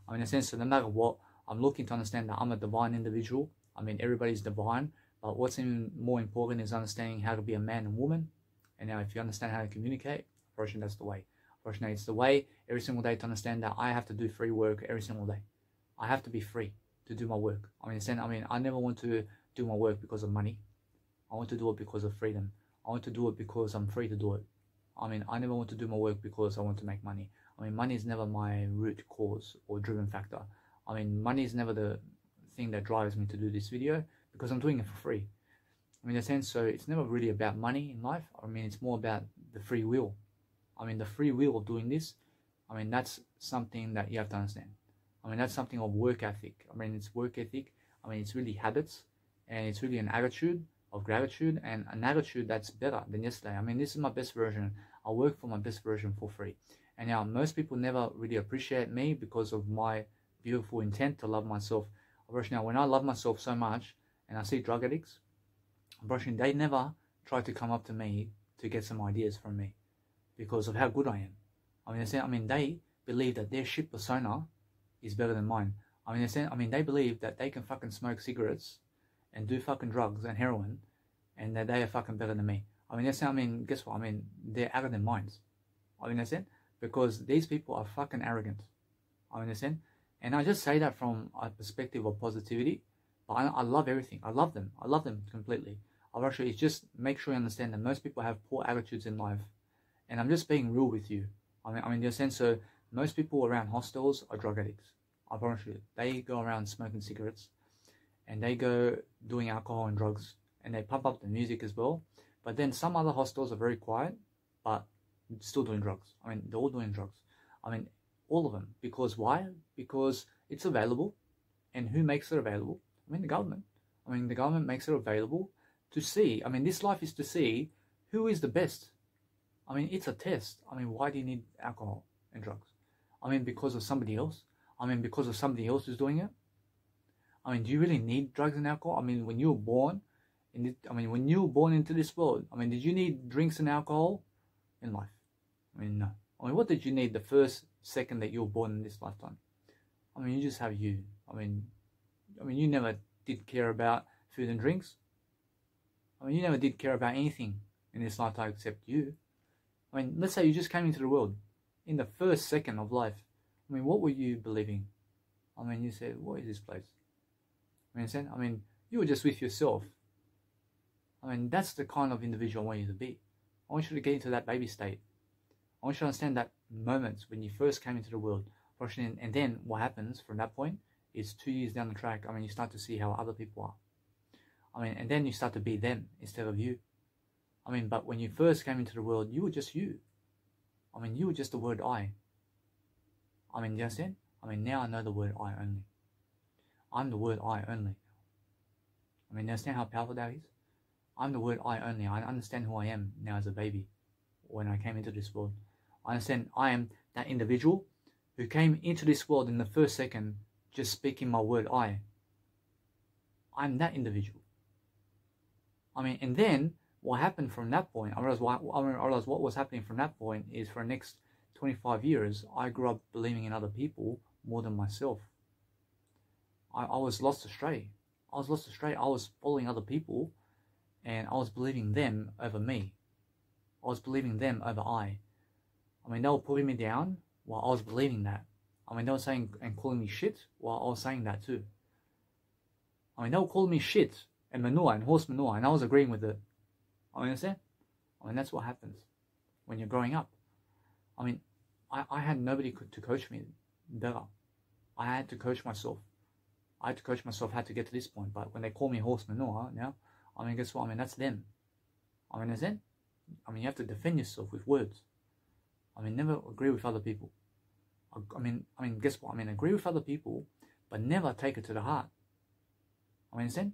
Speaker 1: I mean, in a sense, so no matter what, I'm looking to understand that I'm a divine individual. I mean, everybody's divine, but what's even more important is understanding how to be a man and woman. And now if you understand how to communicate, unfortunately, that's the way. Unfortunately, it's the way every single day to understand that I have to do free work every single day. I have to be free to do my work. I mean, I never want to do my work because of money. I want to do it because of freedom. I want to do it because I'm free to do it. I mean, I never want to do my work because I want to make money. I mean, money is never my root cause or driven factor. I mean, money is never the thing that drives me to do this video because I'm doing it for free. I mean, in a sense, so it's never really about money in life. I mean, it's more about the free will. I mean, the free will of doing this, I mean, that's something that you have to understand. I mean, that's something of work ethic. I mean, it's work ethic. I mean, it's really habits, and it's really an attitude of gratitude and an attitude that's better than yesterday. I mean, this is my best version. I work for my best version for free. And now most people never really appreciate me because of my beautiful intent to love myself. Now, when I love myself so much and I see drug addicts, they never try to come up to me to get some ideas from me because of how good I am. I mean, they believe that their shit persona is better than mine. I mean, they believe that they can fucking smoke cigarettes and do fucking drugs and heroin, and that they are fucking better than me. I mean, guess what? I mean, they're out of their minds. Because these people are fucking arrogant. And I just say that from a perspective of positivity, but I love everything. I love them. I love them completely. It's just make sure you understand that most people have poor attitudes in life, and I'm just being real with you. In a sense, so most people around hostels are drug addicts. I promise you, they go around smoking cigarettes, and they go doing alcohol and drugs, and they pump up the music as well. But then some other hostels are very quiet, but still doing drugs. I mean, they're all doing drugs. I mean, all of them. Because why? Because it's available. And who makes it available? I mean, the government. I mean, the government makes it available to see. I mean, this life is to see who is the best. I mean, it's a test. I mean, why do you need alcohol and drugs? I mean, because of somebody else? I mean, because of somebody else who's doing it? I mean, do you really need drugs and alcohol? I mean, when you were born, when you were born into this world, I mean, did you need drinks and alcohol in life? I mean, no. I mean, what did you need the first second that you were born in this lifetime? I mean, you just have you. I mean, you never did care about food and drinks. I mean, you never did care about anything in this lifetime except you. I mean, let's say you just came into the world in the first second of life. I mean, what were you believing? I mean, you said, what is this place? I mean, you were just with yourself. I mean, that's the kind of individual I want you to be. I want you to get into that baby state. I want you to understand that moments when you first came into the world. And then what happens from that point is 2 years down the track, I mean, you start to see how other people are. I mean, and then you start to be them instead of you. I mean, but when you first came into the world, you were just you. I mean, you were just the word I. I mean, do you understand? I mean, now I know the word I only. I'm the word I only. I mean, do you understand how powerful that is? I'm the word I only. I understand who I am now as a baby when I came into this world. I understand I am that individual who came into this world in the first second just speaking my word I. I'm that individual. I mean, and then what happened from that point, I realized what was happening from that point is for the next 25 years, I grew up believing in other people more than myself. I was lost astray. I was following other people, and I was believing them over me. I was believing them over I. I mean, they were putting me down while I was believing that. I mean, they were saying and calling me shit while I was saying that too. I mean, they were calling me shit and manure and horse manure, and I was agreeing with it. I mean, understand? I mean, that's what happens when you're growing up. I mean, I had nobody to coach me better. I had to coach myself. I had to coach myself how to get to this point. But when they call me horse manure now, I mean, guess what? I mean, that's them. I mean, understand? I mean, you have to defend yourself with words. I mean, never agree with other people. I mean, guess what? I mean, agree with other people, but never take it to the heart. I mean, understand?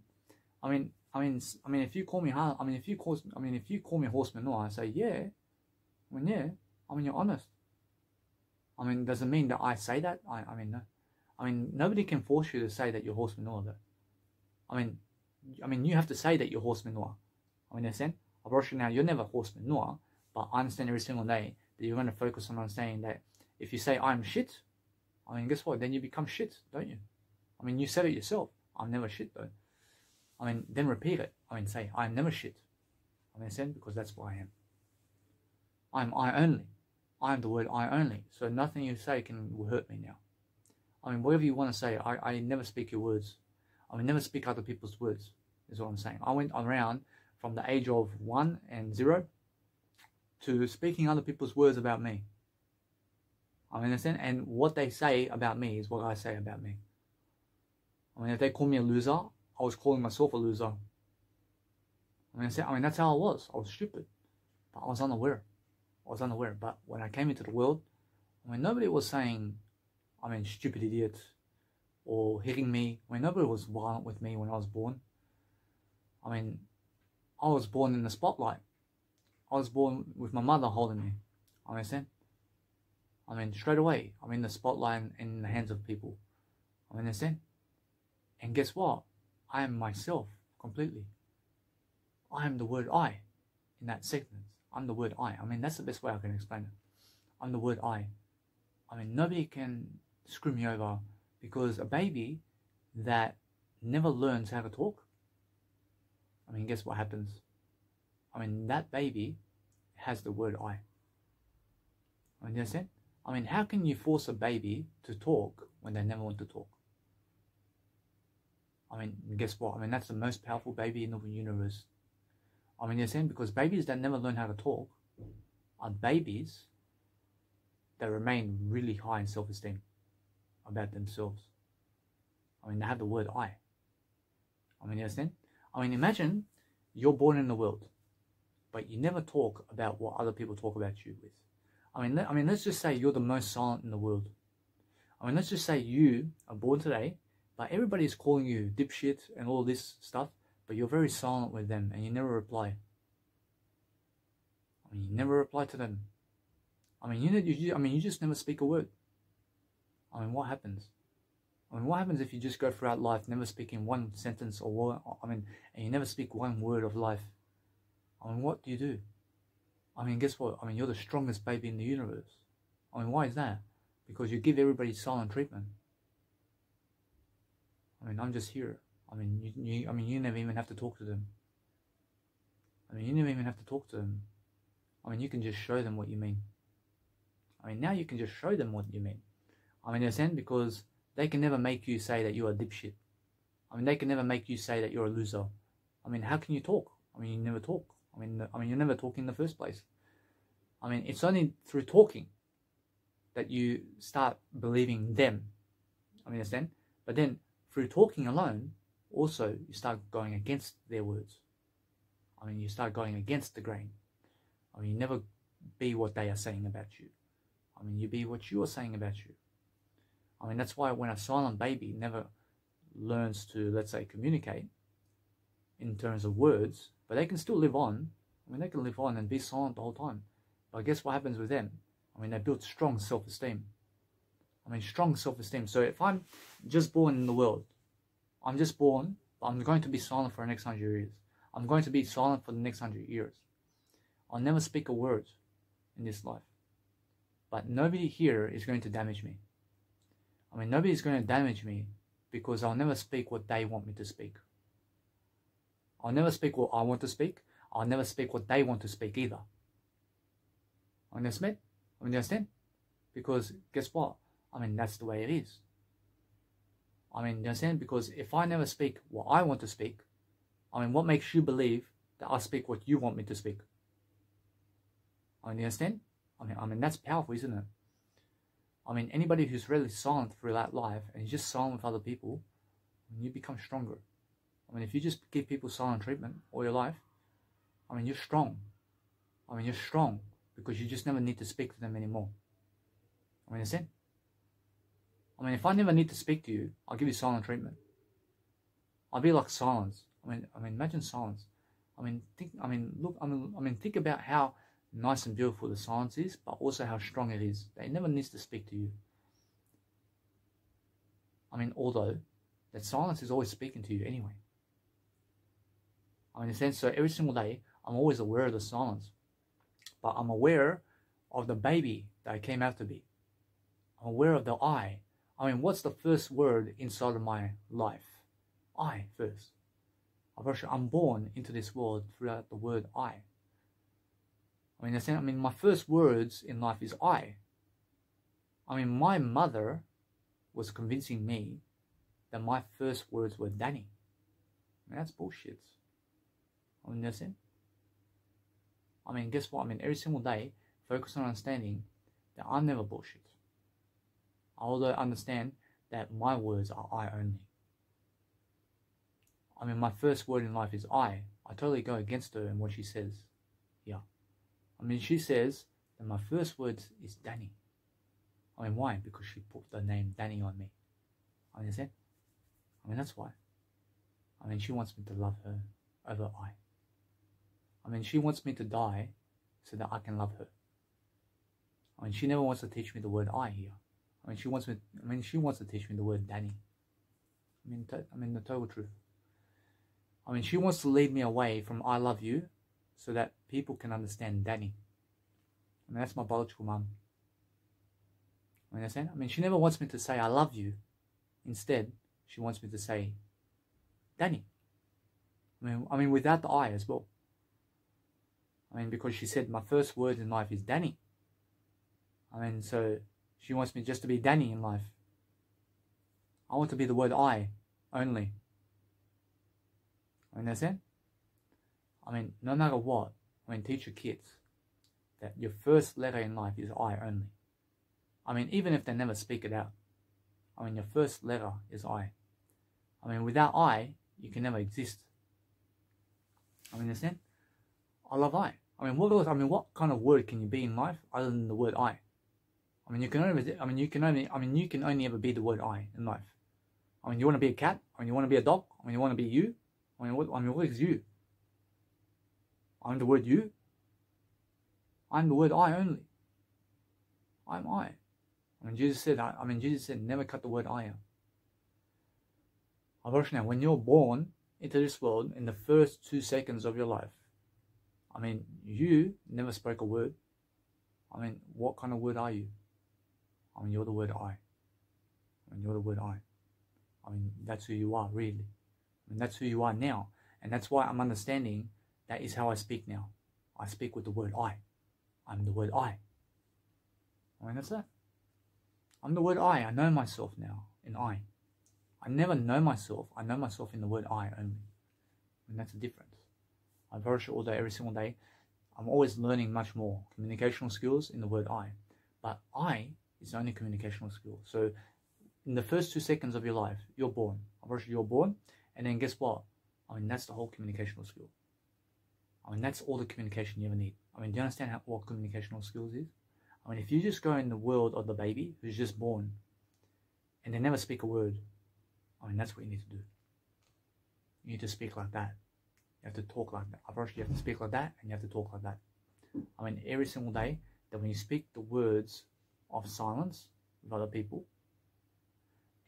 Speaker 1: I mean, if you call me hard, if you call me horse manure, I say yeah. I mean, yeah. I mean, you're honest. I mean, does it mean that I say that? I mean, no. I mean, nobody can force you to say that you're horse manure, though. I mean, you have to say that you're horse manure. I mean, understand? Now, you're never horse manure, but I understand every single day that you're going to focus on understanding that if you say I'm shit, I mean, guess what? Then you become shit, don't you? I mean, you said it yourself. I'm never shit, though. I mean, then repeat it. I mean, say I'm never shit. I mean, understand? Because that's what I am. I'm I only. I am the word I only. So nothing you say will hurt me now. I mean, whatever you want to say, I never speak your words. I mean, never speak other people's words, is what I'm saying. I went around from the age of 1 and 0 to speaking other people's words about me. I mean, understand? And what they say about me is what I say about me. I mean, if they call me a loser, I was calling myself a loser. I mean, that's how I was. I was stupid. But I was unaware. But when I came into the world, I mean, nobody was saying, I mean, stupid idiot, or hitting me. I mean, nobody was violent with me when I was born. I mean, I was born in the spotlight. I was born with my mother holding me. I understand? I mean, straight away, I'm in the spotlight in the hands of people. I understand? And guess what? I am myself completely. I am the word I in that sentence. I'm the word I. I mean, that's the best way I can explain it. I'm the word I. I mean, nobody can screw me over, because a baby that never learns how to talk, I mean, guess what happens? I mean, that baby has the word I. I mean, you understand? I mean, how can you force a baby to talk when they never want to talk? I mean, guess what? I mean, that's the most powerful baby in the universe. I mean, you understand? Because babies that never learn how to talk are babies that remain really high in self-esteem about themselves. I mean, they have the word I. I mean, you understand? I mean, imagine you're born in the world, but you never talk about what other people talk about you with. I mean, let's just say you're the most silent in the world. I mean, let's just say you are born today, but everybody is calling you dipshit and all this stuff, but you're very silent with them and you never reply. I mean, you never reply to them. I mean, you just never speak a word. I mean, what happens? I mean, what happens if you just go throughout life never speaking one sentence or word? I mean, and you never speak one word of life? I mean, what do you do? I mean, guess what? I mean, you're the strongest baby in the universe. I mean, why is that? Because you give everybody silent treatment. I mean, I'm just here. I mean, you never even have to talk to them. I mean, you never even have to talk to them. I mean, you can just show them what you mean. I mean, now you can just show them what you mean. I mean, understand? Because they can never make you say that you're a dipshit. I mean, they can never make you say that you're a loser. I mean, how can you talk? I mean, you never talk. I mean, you never talk in the first place. I mean, it's only through talking that you start believing them. I mean, understand? But then, through talking alone, also, you start going against their words. I mean, you start going against the grain. I mean, you never be what they are saying about you. I mean, you be what you are saying about you. I mean, that's why when a silent baby never learns to, let's say, communicate in terms of words, but they can still live on. I mean, they can live on and be silent the whole time. But guess what happens with them? I mean, they build strong self-esteem. I mean, strong self-esteem. So if I'm just born in the world, I'm just born, but I'm going to be silent for the next 100 years. I'm going to be silent for the next 100 years. I'll never speak a word in this life. But nobody here is going to damage me. I mean, nobody's going to damage me because I'll never speak what they want me to speak. I'll never speak what I want to speak. I'll never speak what they want to speak either. Understand? I mean, understand? Because guess what? I mean, that's the way it is. I mean, you understand? Because if I never speak what I want to speak, I mean, what makes you believe that I speak what you want me to speak? I mean, you understand? I mean, that's powerful, isn't it? I mean, anybody who's really silent throughout life and is just silent with other people, you become stronger. I mean, if you just give people silent treatment all your life, I mean, you're strong. I mean, you're strong because you just never need to speak to them anymore. I mean, understand? I mean, if I never need to speak to you, I'll give you silent treatment. I'll be like silence. I mean, imagine silence. Think about how nice and beautiful the silence is, but also how strong it is. That it never needs to speak to you. I mean, although that silence is always speaking to you anyway. I mean, in a sense, so every single day, I'm always aware of the silence. But I'm aware of the baby that I came out to be. I'm aware of the I. I mean, what's the first word inside of my life? I first. I'm born into this world throughout the word I. I mean, my first words in life is I. I mean, my mother was convincing me that my first words were Danny. I mean, that's bullshit. I mean, that's it. I mean, guess what? I mean, every single day, focus on understanding that I'm never bullshit. Although I understand that my words are I only. I mean, my first word in life is I. I totally go against her and what she says. Yeah. I mean, she says that my first words is Danny. I mean, why? Because she put the name Danny on me. I mean, that's it. I mean, that's why. I mean, she wants me to love her over I. I mean, she wants me to die so that I can love her. I mean, she never wants to teach me the word I here. I mean, she wants to teach me the word Danny. I mean, the total truth. I mean, she wants to lead me away from I love you so that people can understand Danny. I mean, that's my biological mum. I mean, she never wants me to say I love you. Instead, she wants me to say Danny. I mean, without the I as well. I mean, because she said my first word in life is Danny. I mean, so she wants me just to be Danny in life. I want to be the word I only. I mean, that's it. I mean, no matter what, I mean, teach your kids that your first letter in life is I only. I mean, even if they never speak it out. I mean, your first letter is I. I mean, without I, you can never exist. I mean, understand? I love I. I mean, what kind of word can you be in life other than the word I? I mean, you can only ever be the word I in life. I mean, you want to be a cat? I mean, you want to be a dog? I mean, you want to be you? I mean, what is you? I'm the word you. I'm the word I only. I'm I. I mean, Jesus said, never cut the word I out. Unfortunately, when you're born into this world in the first 2 seconds of your life, I mean, you never spoke a word. I mean, what kind of word are you? I mean, you're the word I. I mean, you're the word I. I mean, that's who you are, really. I mean, that's who you are now. And that's why I'm understanding that is how I speak now. I speak with the word I. I'm the word I. I mean, that's it. I'm the word I. I know myself now in I. I never know myself. I know myself in the word I only. And that's the difference. I verse all day, every single day. I'm always learning much more communicational skills in the word I. But I is the only communicational skill. So in the first 2 seconds of your life, you're born. You're born, and then guess what? I mean, that's the whole communicational skill. I mean, that's all the communication you ever need. I mean, do you understand what communicational skills is? I mean, if you just go in the world of the baby who's just born, and they never speak a word, I mean, that's what you need to do. You need to speak like that. You have to talk like that. You have to speak like that, and you have to talk like that. I mean, every single day, that when you speak the words of silence with other people,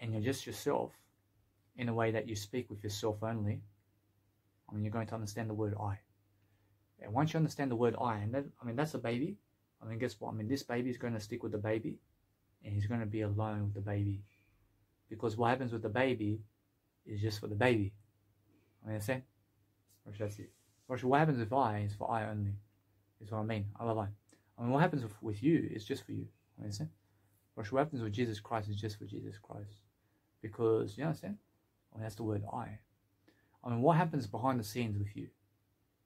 Speaker 1: and you're just yourself, in a way that you speak with yourself only, I mean, you're going to understand the word I. And once you understand the word I, and that, I mean, that's a baby. I mean, guess what? I mean, this baby is going to stick with the baby, and he's going to be alone with the baby. Because what happens with the baby is just for the baby. I mean, understand? That's it. What happens with I is for I only. Is what I mean. I love I. I mean, what happens with you is just for you. I mean, understand? What happens with Jesus Christ is just for Jesus Christ. Because, you understand? I mean, that's the word I. I mean, what happens behind the scenes with you?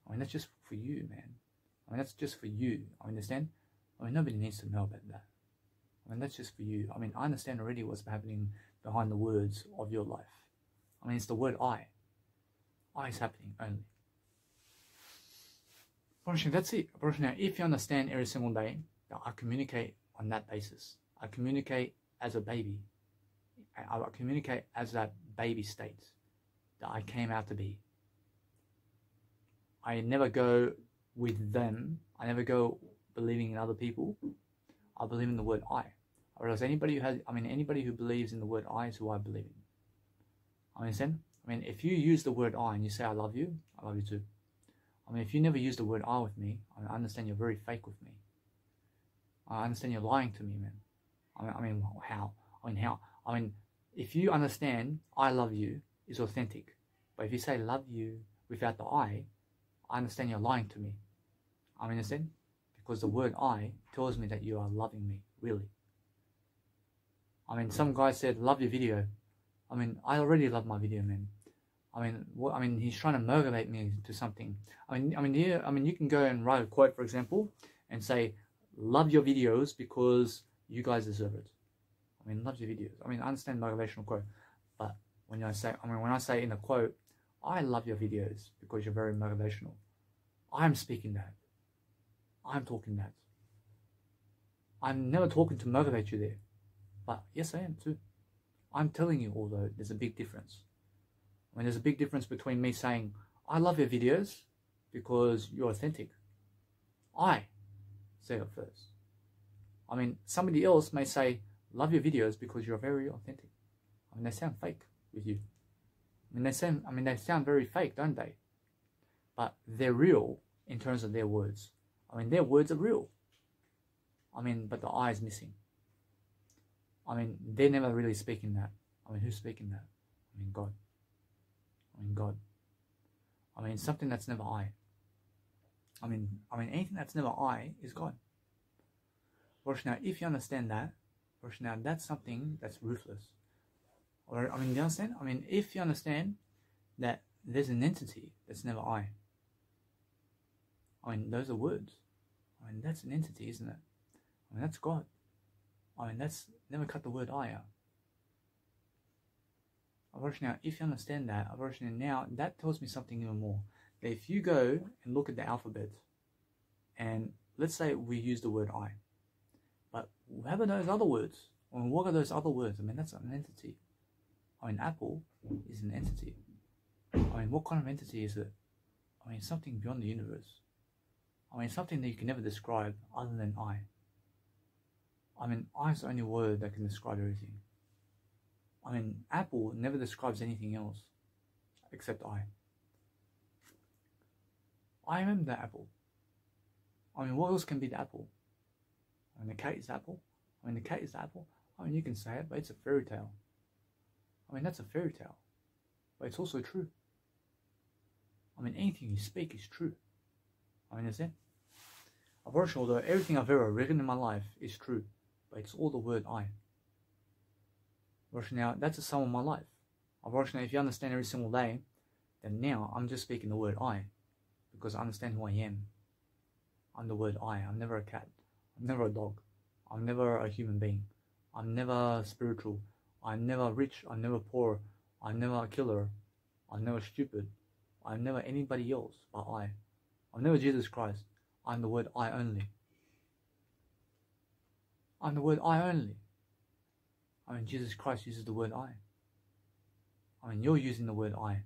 Speaker 1: I mean, that's just for you, man. I mean, that's just for you. I understand? I mean, nobody needs to know about that. I mean, that's just for you. I mean, I understand already what's happening behind the words of your life. I mean, it's the word I. I is happening only. Unfortunately, that's it. Unfortunately, if you understand every single day that I communicate on that basis, I communicate as a baby. I communicate as that baby state that I came out to be. I never go with them. I never go believing in other people. I believe in the word I. Whereas anybody who believes in the word I is who I believe in. Understand? I mean, if you use the word I and you say I love you too. I mean, if you never use the word I with me, I understand you're very fake with me. I understand you're lying to me, man. How? I mean, if you understand I love you is authentic, but if you say love you without the I understand you're lying to me. I understand? Because the word I tells me that you are loving me, really. I mean, some guy said, love your video. I mean, I already love my video, man. I mean, he's trying to motivate me to something. You can go and write a quote, for example, and say, love your videos because you guys deserve it. I mean, love your videos. I mean, I understand motivational quote, but when I say in a quote, I love your videos because you're very motivational, I'm speaking that. I'm talking that. I'm never talking to motivate you there, but yes, I am too. I'm telling you, although there's a big difference. I mean, there's a big difference between me saying, I love your videos because you're authentic. I say it first. I mean, somebody else may say, love your videos because you're very authentic. I mean, they sound fake with you. They sound very fake, don't they? But they're real in terms of their words. I mean, their words are real. I mean, but the I is missing. I mean, they're never really speaking that. I mean, who's speaking that? I mean, God. I mean, something that's never I. I mean, anything that's never I is God. Now, if you understand that, now that's something that's ruthless. Or, do you understand? I mean, if you understand that there's an entity that's never I. I mean, those are words. I mean, that's an entity, isn't it? I mean, that's God. I mean, that's never cut the word I out. Now, if you understand that, now that tells me something even more. That if you go and look at the alphabet, and let's say we use the word I, but what are those other words? I mean, what are those other words? I mean, that's an entity. I mean, apple is an entity. I mean, what kind of entity is it? I mean, something beyond the universe. I mean, something that you can never describe other than I. I mean, I is the only word that can describe everything. I mean, apple never describes anything else except I. I am the apple. I mean, what else can be the apple? I mean, the cat is the apple. I mean, the cat is the apple. I mean, you can say it, but it's a fairy tale. I mean, that's a fairy tale, but it's also true. I mean, anything you speak is true. I mean, understand? Although everything I've ever written in my life is true, but it's all the word I. Now, that's the sum of my life. Now, if you understand every single day, then now I'm just speaking the word I, because I understand who I am. I'm the word I. I'm never a cat. I'm never a dog. I'm never a human being. I'm never spiritual. I'm never rich. I'm never poor. I'm never a killer. I'm never stupid. I'm never anybody else but I. I'm never Jesus Christ. I'm the word I only. I'm the word I only. I mean, Jesus Christ uses the word I. I mean, you're using the word I.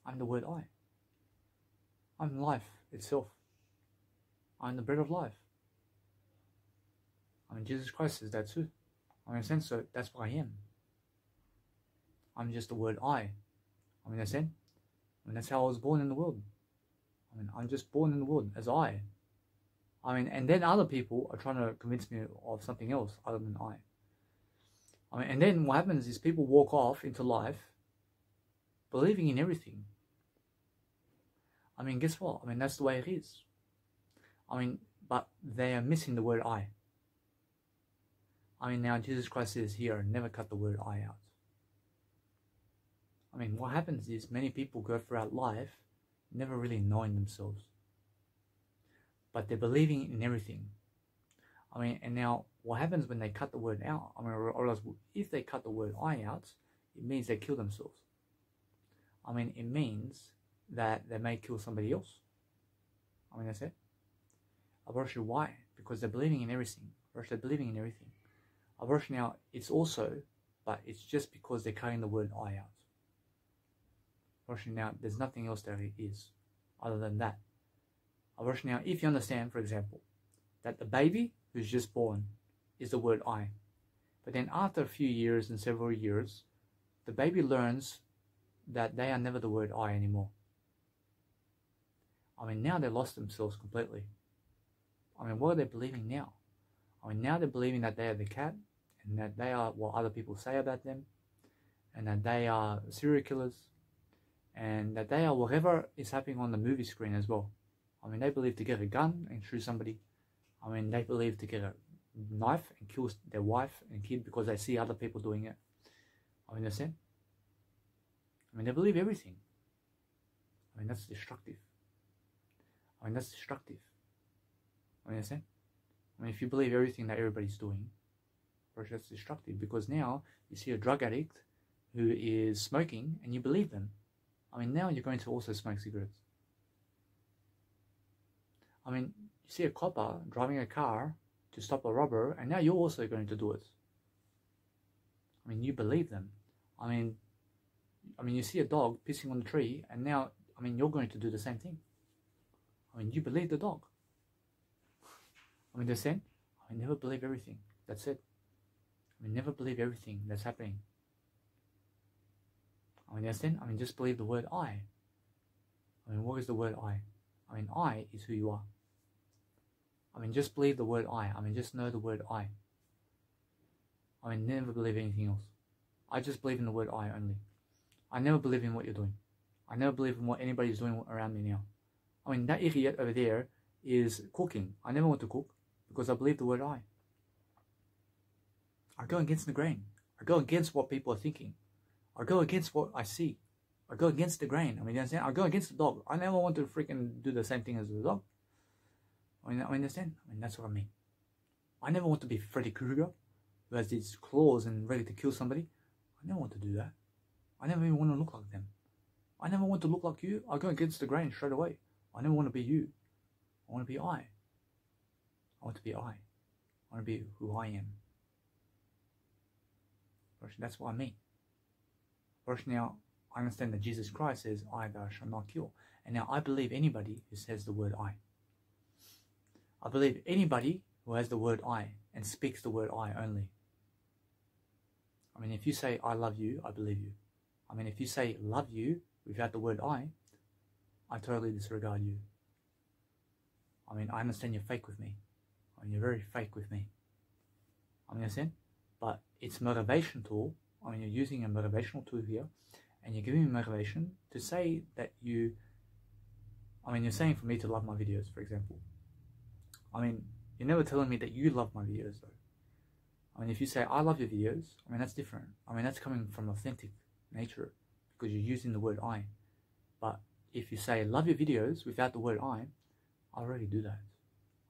Speaker 1: I'm the word I. I'm life itself. I'm the bread of life. I mean, Jesus Christ says that too. I mean, in a sense, so that's what I am. I'm just the word I. I mean, that's how I was born in the world. I mean, I'm just born in the world as I. I mean, and then other people are trying to convince me of something else other than I. I mean, and then what happens is people walk off into life believing in everything. I mean, guess what? I mean, that's the way it is. I mean, but they are missing the word I. I mean, now Jesus Christ says here, never cut the word I out. I mean, what happens is many people go throughout life never really knowing themselves. But they're believing in everything. I mean, and now what happens when they cut the word out? I mean, or else if they cut the word I out, it means they kill themselves. I mean, it means that they may kill somebody else. I mean, that's it. Why? Because they're believing in everything. They're believing in everything. Now, it's also, but it's just because they're cutting the word I out. Now, there's nothing else there is other than that. Now, if you understand, for example, that the baby who's just born is the word I. But then after a few years and several years, the baby learns that they are never the word I anymore. I mean, now they lost themselves completely. I mean, what are they believing now? I mean, now they're believing that they are the cat, and that they are what other people say about them, and that they are serial killers, and that they are whatever is happening on the movie screen as well. I mean, they believe to get a gun and shoot somebody. I mean, they believe to get a knife and kill their wife and kid because they see other people doing it. I mean, understand? I mean, they believe everything. I mean, that's destructive. I mean, that's destructive. I mean, understand? I mean, if you believe everything that everybody's doing, that's destructive, because now you see a drug addict who is smoking and you believe them. I mean, now you're going to also smoke cigarettes. I mean, you see a copper driving a car to stop a robber, and now you're also going to do it. I mean, you believe them. I mean, you see a dog pissing on the tree, and now, I mean, you're going to do the same thing. I mean, you believe the dog. I mean, they're saying, I mean, never believe everything. That's it. I mean, never believe everything that's happening. I mean, understand? I mean, just believe the word I. I mean, what is the word I? I mean, I is who you are. I mean, just believe the word I. I mean, just know the word I. I mean, never believe anything else. I just believe in the word I only. I never believe in what you're doing. I never believe in what anybody's doing around me now. I mean, that idiot over there is cooking. I never want to cook because I believe the word I. I go against the grain. I go against what people are thinking. I go against what I see. I go against the grain. I mean, you understand? I go against the dog. I never want to freaking do the same thing as the dog. I mean, understand? I mean, that's what I mean. I never want to be Freddy Krueger, who has these claws and ready to kill somebody. I never want to do that. I never even want to look like them. I never want to look like you. I go against the grain straight away. I never want to be you. I want to be I. I want to be I. I want to be who I am. That's what I mean. First, now, I understand that Jesus Christ says, I thou shalt not kill. And now I believe anybody who says the word I. I believe anybody who has the word I and speaks the word I only. I mean, if you say, I love you, I believe you. I mean, if you say, love you, without the word I totally disregard you. I mean, I understand you're fake with me. I mean, you're very fake with me. I mean, understand? But it's a motivation tool. I mean, you're using a motivational tool here, and you're giving me motivation to say that you, I mean, you're saying for me to love my videos, for example. I mean, you're never telling me that you love my videos, though. I mean, if you say, I love your videos, I mean, that's different. I mean, that's coming from authentic nature, because you're using the word I. But if you say, love your videos, without the word I already do that.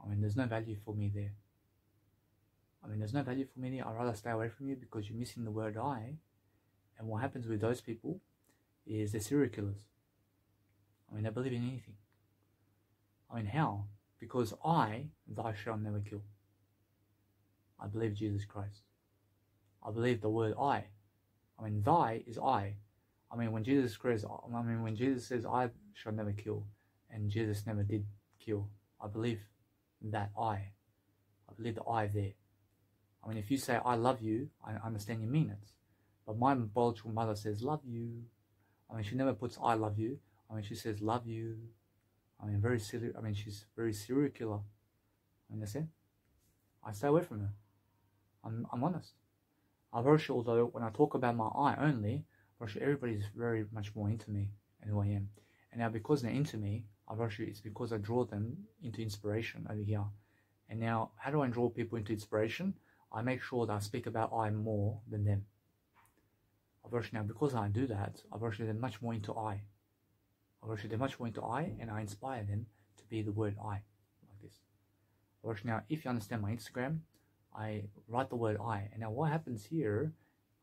Speaker 1: I mean, there's no value for me there. I mean, there's no value for me there. I'd rather stay away from you because you're missing the word I. And what happens with those people is they're serial killers. I mean, they believe in anything. I mean, how? Because I, thou shalt never kill. I believe Jesus Christ. I believe the word I. I mean, thy is I. I mean, when Jesus says, I shall never kill, and Jesus never did kill, I believe that I believe the I there. I mean, if you say, I love you, I understand you mean it. But my biological mother says, love you. I mean, she never puts, I love you. I mean, she says, love you. I mean, very silly. I mean, she's very serial killer. I mean, that's it. I stay away from her. I'm honest. I'm very sure, although, when I talk about my I only, I'm sure everybody's very much more into me and who I am. And now, because they're into me, I'm very sure it's because I draw them into inspiration over here. And now, how do I draw people into inspiration? I make sure that I speak about I more than them. Now, because I do that, they're much more into I. They're much more into I, and I inspire them to be the word I, like this. Now, if you understand my Instagram, I write the word I, and now what happens here,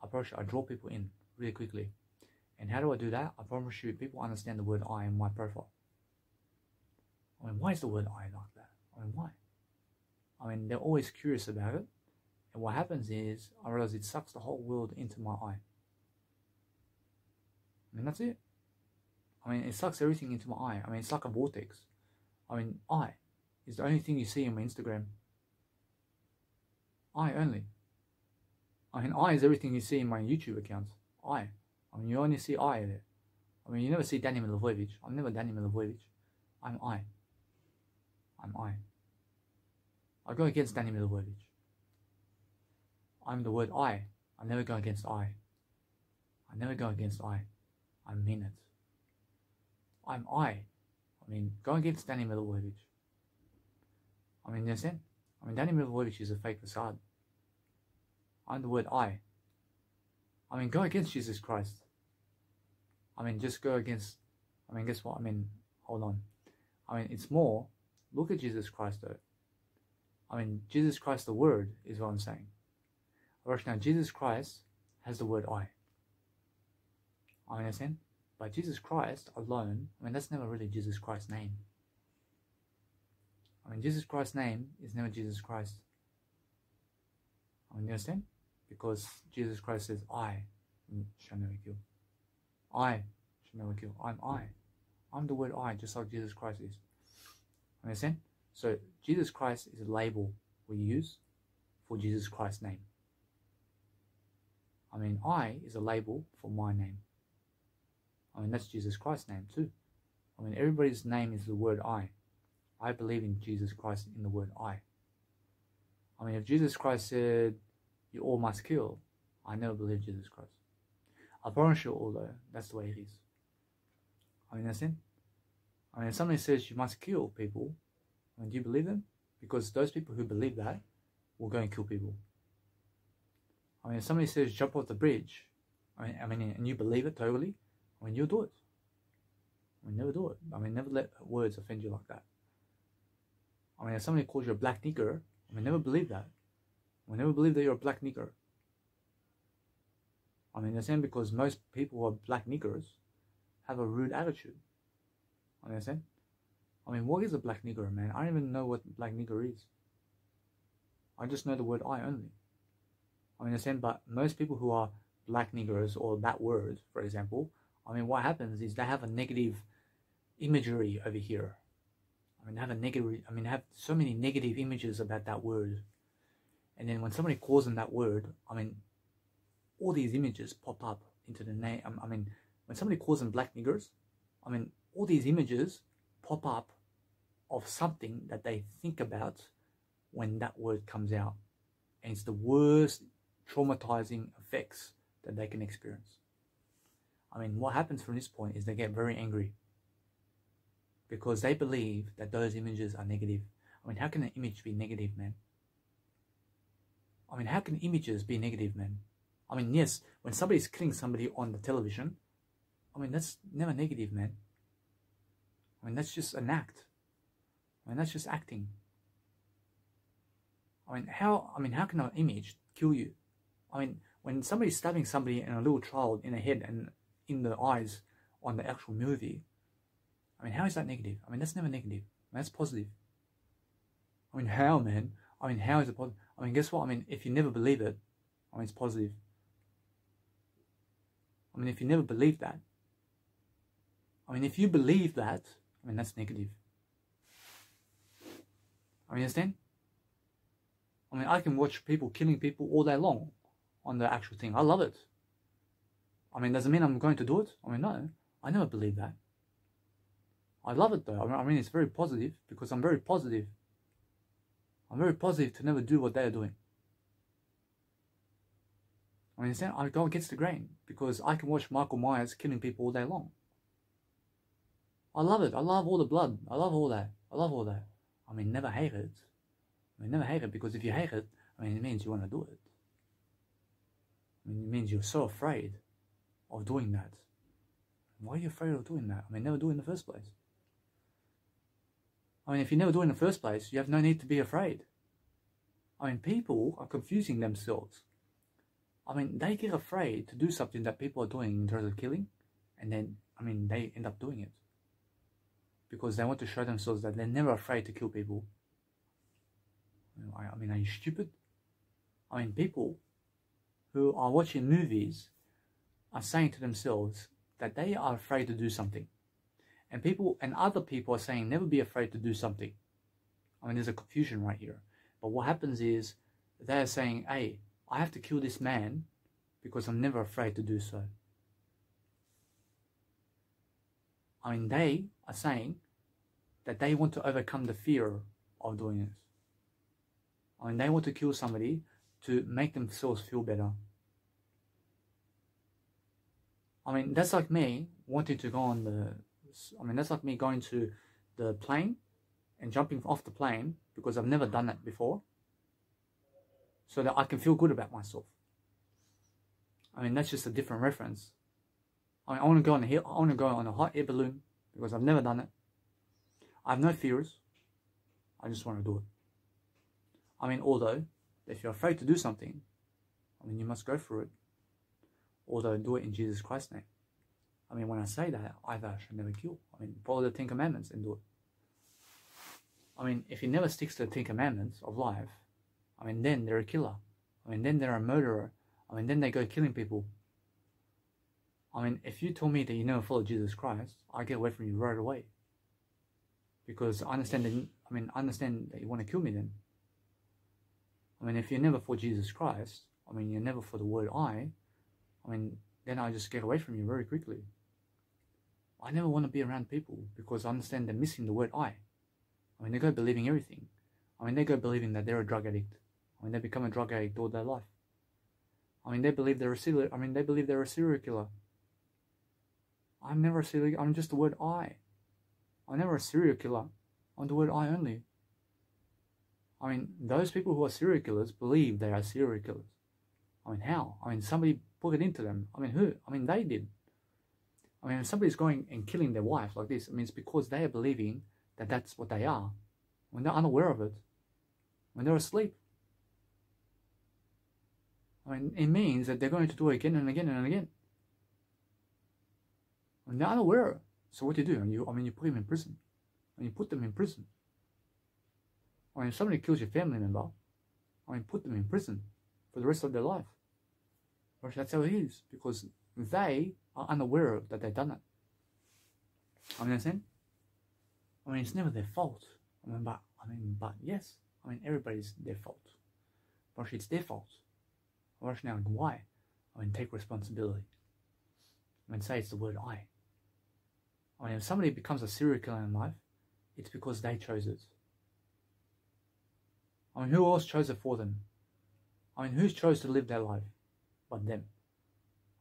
Speaker 1: I draw people in really quickly. And how do I do that? I promise you, people understand the word I in my profile. I mean, why is the word I like that? I mean, why? I mean, they're always curious about it. And what happens is, I realize it sucks the whole world into my eye. I mean, that's it. I mean, it sucks everything into my eye. I mean, it's like a vortex. I mean, I is the only thing you see on my Instagram. I only. I mean, I is everything you see in my YouTube accounts. I mean, you only see I there. I mean, you never see Danny Milivojevic. I'm never Danny Milivojevic. I'm I. I'm I. I go against Danny Milivojevic. I'm the word I never go against I. I never go against I. I mean it. I'm I. I mean, go against Danny Milivojevic. I mean, you understand? I mean, Danny Milivojevic is a fake facade. I'm the word I. I mean, go against Jesus Christ. I mean, just go against, I mean, guess what? I mean, hold on. I mean, it's more, look at Jesus Christ though. I mean, Jesus Christ, the word, is what I'm saying. Right now, Jesus Christ has the word I. I understand? But Jesus Christ alone, I mean, that's never really Jesus Christ's name. I mean, Jesus Christ's name is never Jesus Christ. I mean, you understand? Because Jesus Christ says, I shall never kill. I shall never kill. I'm I. I'm the word I, just like Jesus Christ is. Understand? So, Jesus Christ is a label we use for Jesus Christ's name. I mean, I is a label for my name. I mean, that's Jesus Christ's name too. I mean, everybody's name is the word I. I believe in Jesus Christ in the word I. I mean, if Jesus Christ said, you all must kill, I never believe Jesus Christ. I promise you, although that's the way it is. I mean, understand? I mean, if somebody says you must kill people, I mean, do you believe them? Because those people who believe that will go and kill people. I mean, if somebody says jump off the bridge, I mean, and you believe it totally, I mean, you'll do it. I mean, never do it. I mean, never let words offend you like that. I mean, if somebody calls you a black nigger, I mean, never believe that. I mean, never believe that you're a black nigger. I mean, understand? Because most people who are black niggers have a rude attitude. Understand? I mean, what is a black nigger, man? I don't even know what black nigger is. I just know the word I only. I mean, understand? But most people who are black niggers, or that word, for example, I mean, what happens is they have a negative imagery over here. I mean, they have so many negative images about that word. And then when somebody calls them that word, I mean, all these images pop up into the name. I mean, when somebody calls them black niggers, I mean, all these images pop up of something that they think about when that word comes out. And it's the worst traumatizing effects that they can experience. I mean, what happens from this point is they get very angry because they believe that those images are negative. I mean, how can an image be negative, man? I mean, how can images be negative, man? I mean, yes, when somebody's killing somebody on the television, I mean, that's never negative, man. I mean, that's just an act. I mean, that's just acting. I mean, how can an image kill you? I mean, when somebody's stabbing somebody and a little child in the head and in the eyes on the actual movie, I mean, how is that negative? I mean, that's never negative. I mean, that's positive. I mean, how, man? I mean, how is it positive? I mean, guess what? I mean, if you never believe it, I mean, it's positive. I mean, if you never believe that, I mean, if you believe that, I mean, that's negative. I mean, understand? I mean, I can watch people killing people all day long on the actual thing. I love it. I mean, does it mean I'm going to do it? I mean, no. I never believe that. I love it though. I mean, it's very positive because I'm very positive. I'm very positive to never do what they are doing. I mean, I go against the grain because I can watch Michael Myers killing people all day long. I love it. I love all the blood. I love all that. I love all that. I mean, never hate it. I mean, never hate it because if you hate it, I mean, it means you want to do it. I mean, it means you're so afraid of doing that. Why are you afraid of doing that? I mean, never do it in the first place. I mean, if you never do it in the first place, you have no need to be afraid. I mean, people are confusing themselves. I mean, they get afraid to do something that people are doing in terms of killing, and then, I mean, they end up doing it. Because they want to show themselves that they're never afraid to kill people. I mean, are you stupid? I mean, people who are watching movies are saying to themselves that they are afraid to do something. And other people are saying never be afraid to do something. I mean, there's a confusion right here. But what happens is they're saying, hey, I have to kill this man because I'm never afraid to do so. I mean, they are saying that they want to overcome the fear of doing this. I mean, they want to kill somebody to make themselves feel better. I mean, that's like me wanting to go on that's like me going to the plane and jumping off the plane because I've never done that before, so that I can feel good about myself. I mean, that's just a different reference. I mean, I want to go on I want to go on a hot air balloon because I've never done it. I have no fears. I just want to do it. I mean, although, if you're afraid to do something, I mean, you must go through it. Although, do it in Jesus Christ's name. I mean, when I say that, I should never kill. I mean, follow the 10 Commandments and do it. I mean, if he never sticks to the 10 Commandments of life, I mean, then they're a killer. I mean, then they're a murderer. I mean, then they go killing people. I mean, if you told me that you never follow Jesus Christ, I get away from you right away. Because I understand that you want to kill me then. I mean, if you're never for Jesus Christ, I mean, you're never for the word I mean, then I just get away from you very quickly. I never want to be around people because I understand they're missing the word I mean, they go believing everything. I mean, they go believing that they're a drug addict. I mean, they become a drug addict all their life. I mean, they believe they're a serial killer. I'm never a serial killer. I'm just the word I. I'm never a serial killer. I'm the word I only. I mean, those people who are serial killers believe they are serial killers. I mean, how? I mean, somebody put it into them. I mean, who? I mean, they did. I mean, if somebody's going and killing their wife like this, I mean, it's because they are believing that that's what they are, when they're unaware of it, when they're asleep. I mean, it means that they're going to do it again and again and again. When they're unaware. So what do? You put them in prison. And you put them in prison. I mean, if somebody kills your family member, I mean, put them in prison for the rest of their life. Or that's how it is, because they are unaware that they've done it. I mean, understand? I mean, it's never their fault. But yes, I mean, everybody's their fault. But it's their fault. Or now, why? I mean, take responsibility. I mean, say it's the word I. I mean, if somebody becomes a serial killer in life, it's because they chose it. I mean, who else chose it for them? I mean, who chose to live their life but them?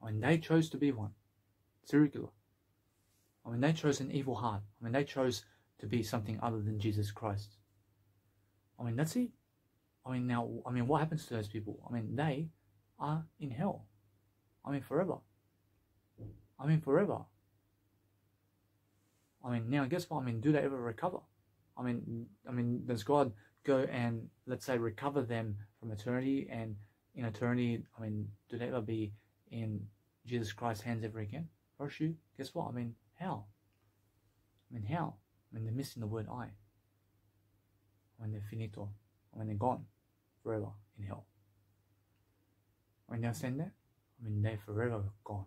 Speaker 1: I mean, they chose to be one. Serial killer. I mean, they chose an evil heart. I mean, they chose to be something other than Jesus Christ. I mean, that's it. I mean, now, what happens to those people? I mean, they are in hell. I mean, forever. I mean, now, guess what? I mean, do they ever recover? I mean, does God go and, let's say, recover them from eternity? And in eternity, I mean, do they ever be in Jesus Christ's hands ever again? Or you? Guess what? I mean, how? How? I mean, they're missing the word I. When they're finito. When they're gone forever in hell. When they're saying that, I mean, they're forever gone.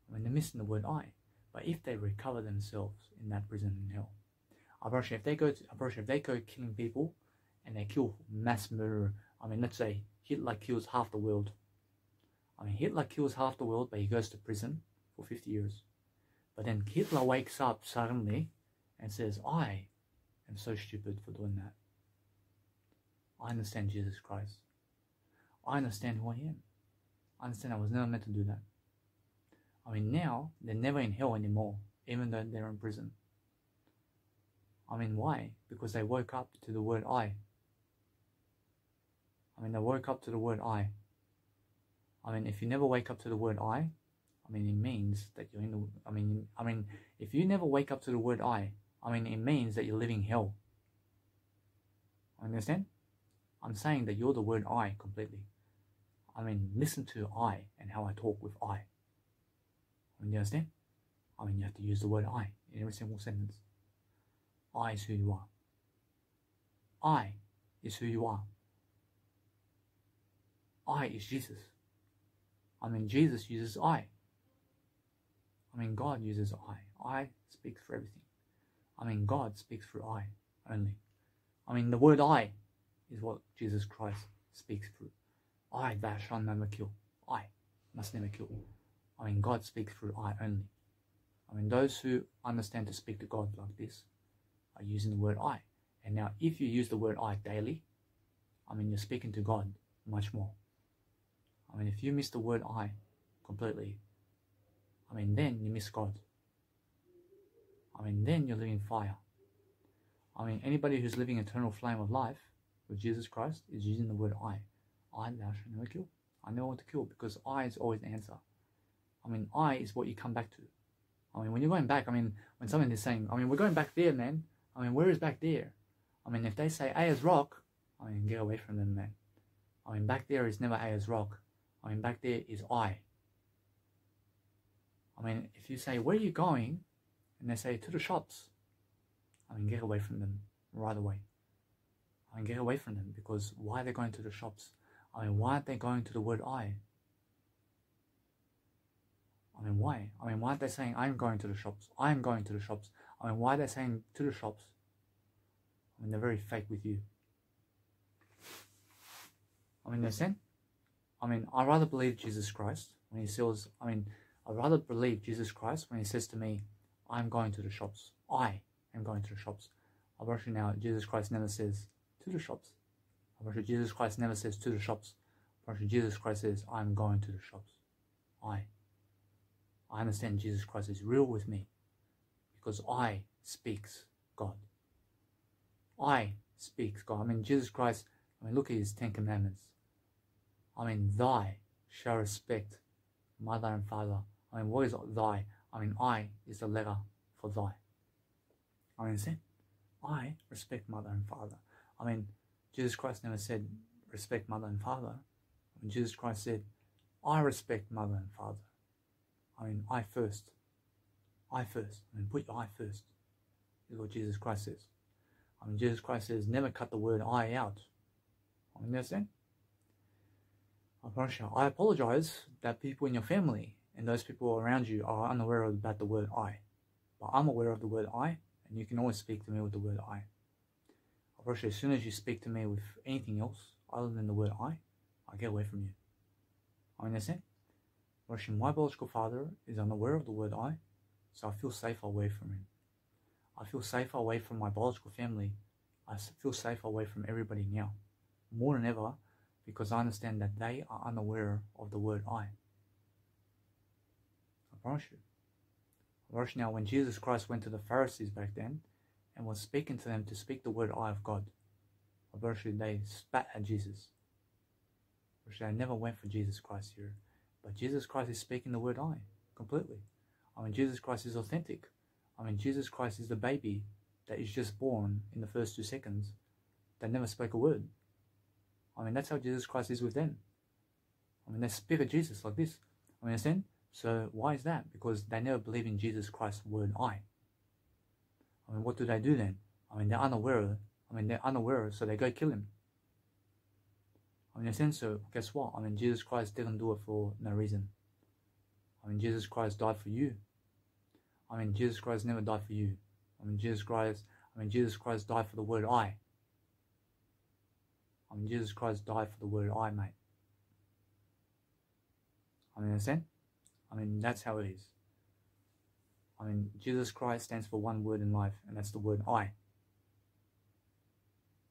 Speaker 1: I mean, they're missing the word I. But if they recover themselves in that prison in hell, if they go killing people and they kill mass murder, I mean, let's say Hitler kills half the world. I mean, Hitler kills half the world, but he goes to prison for 50 years. But then Hitler wakes up suddenly and says, I am so stupid for doing that. I understand Jesus Christ. I understand who I am. I understand I was never meant to do that. I mean, now they're never in hell anymore, even though they're in prison. I mean, why? Because they woke up to the word I. I mean, they woke up to the word I. I mean, if you never wake up to the word I mean, it means that you're in the, I mean, if you never wake up to the word I mean, it means that you're living hell. Understand? I'm saying that you're the word I completely. I mean, listen to I and how I talk with I. I mean, you understand? I mean, you have to use the word I in every single sentence. I is who you are. I is who you are. I is Jesus. I mean, Jesus uses I. I mean, God uses I. I speaks for everything. I mean, God speaks through I only. I mean, the word I is what Jesus Christ speaks through. I, thou shalt never kill. I must never kill. I mean, God speaks through I only. I mean, those who understand to speak to God like this are using the word I. And now, if you use the word I daily, I mean, you're speaking to God much more. I mean, if you miss the word I completely, I mean, then you miss God. I mean, then you're living fire. I mean, anybody who's living eternal flame of life with Jesus Christ is using the word I. I, thou shalt never kill. I never want to kill, because I is always the answer. I mean, I is what you come back to. I mean, when you're going back, I mean, when someone is saying, I mean, we're going back there, man. I mean, where is back there? I mean, if they say A is rock, I mean, get away from them, man. I mean, back there is never A is rock. I mean, back there is I. I mean, if you say, where are you going? And they say, to the shops. I mean, get away from them right away. I mean, get away from them, because why are they going to the shops? I mean, why aren't they going to the word I? I mean, why? I mean, why aren't they saying, I'm going to the shops? I'm going to the shops. I mean, why are they saying to the shops? I mean, they're very fake with you. I mean, they're saying, I mean, I'd rather believe Jesus Christ when he says, I'd rather believe Jesus Christ when he says to me, I'm going to the shops. I am going to the shops. I bet you now, Jesus Christ never says to the shops. I bet you Jesus Christ never says to the shops. I bet you Jesus Christ says, I'm going to the shops. I understand Jesus Christ is real with me, because I speaks God. I speaks God. I mean, Jesus Christ, I mean, look at his 10 commandments. I mean, thy shall respect mother and father. I mean, what is thy? I mean, I is the letter for thy. I mean, see? I respect mother and father. I mean, Jesus Christ never said respect mother and father. I mean, Jesus Christ said, I respect mother and father. I mean, I first. I first. I mean, put your I first. Is what Jesus Christ says. I mean, Jesus Christ says, never cut the word I out. I mean, you understand? I apologize that people in your family and those people around you are unaware about the word I. But I'm aware of the word I, and you can always speak to me with the word I. As soon as you speak to me with anything else other than the word I get away from you. I understand? My biological father is unaware of the word I, so I feel safer away from him. I feel safer away from my biological family. I feel safer away from everybody now, more than ever, because I understand that they are unaware of the word I promise you. Now, when Jesus Christ went to the Pharisees back then and was speaking to them to speak the word I of God, they spat at Jesus. They never went for Jesus Christ here. But Jesus Christ is speaking the word I completely. I mean, Jesus Christ is authentic. I mean, Jesus Christ is the baby that is just born in the first 2 seconds that never spoke a word. I mean, that's how Jesus Christ is with them. I mean, they speak of Jesus like this. I mean, understand? So why is that? Because they never believe in Jesus Christ's word I. I mean, what do they do then? I mean, they're unaware. So they go kill him. I mean, in a sense, so guess what? I mean, Jesus Christ didn't do it for no reason. I mean, Jesus Christ died for you. I mean, Jesus Christ never died for you. I mean, Jesus Christ died for the word I. I mean, Jesus Christ died for the word I, mate. I mean, understand? I mean, that's how it is. I mean, Jesus Christ stands for one word in life, and that's the word I.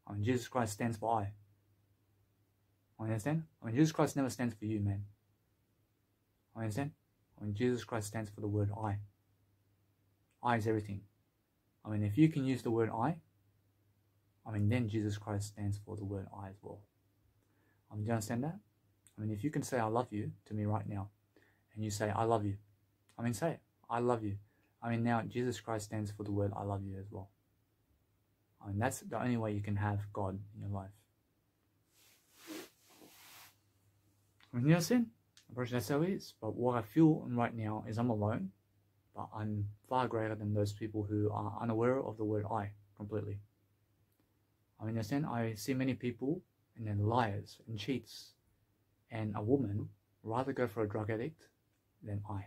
Speaker 1: I mean, Jesus Christ stands for I. I understand? I mean, Jesus Christ never stands for you, man. I understand? I mean, Jesus Christ stands for the word I. I is everything. I mean, if you can use the word I mean, then Jesus Christ stands for the word I as well. I mean, do you understand that? I mean, if you can say I love you to me right now, and you say I love you, I mean, say it, I love you. I mean, now Jesus Christ stands for the word I love you as well. I mean, that's the only way you can have God in your life. I mean, you understand? That's how it is. But what I feel right now is I'm alone, but I'm far greater than those people who are unaware of the word I completely. I mean, understand? I see many people and they're liars and cheats, and a woman rather go for a drug addict than I.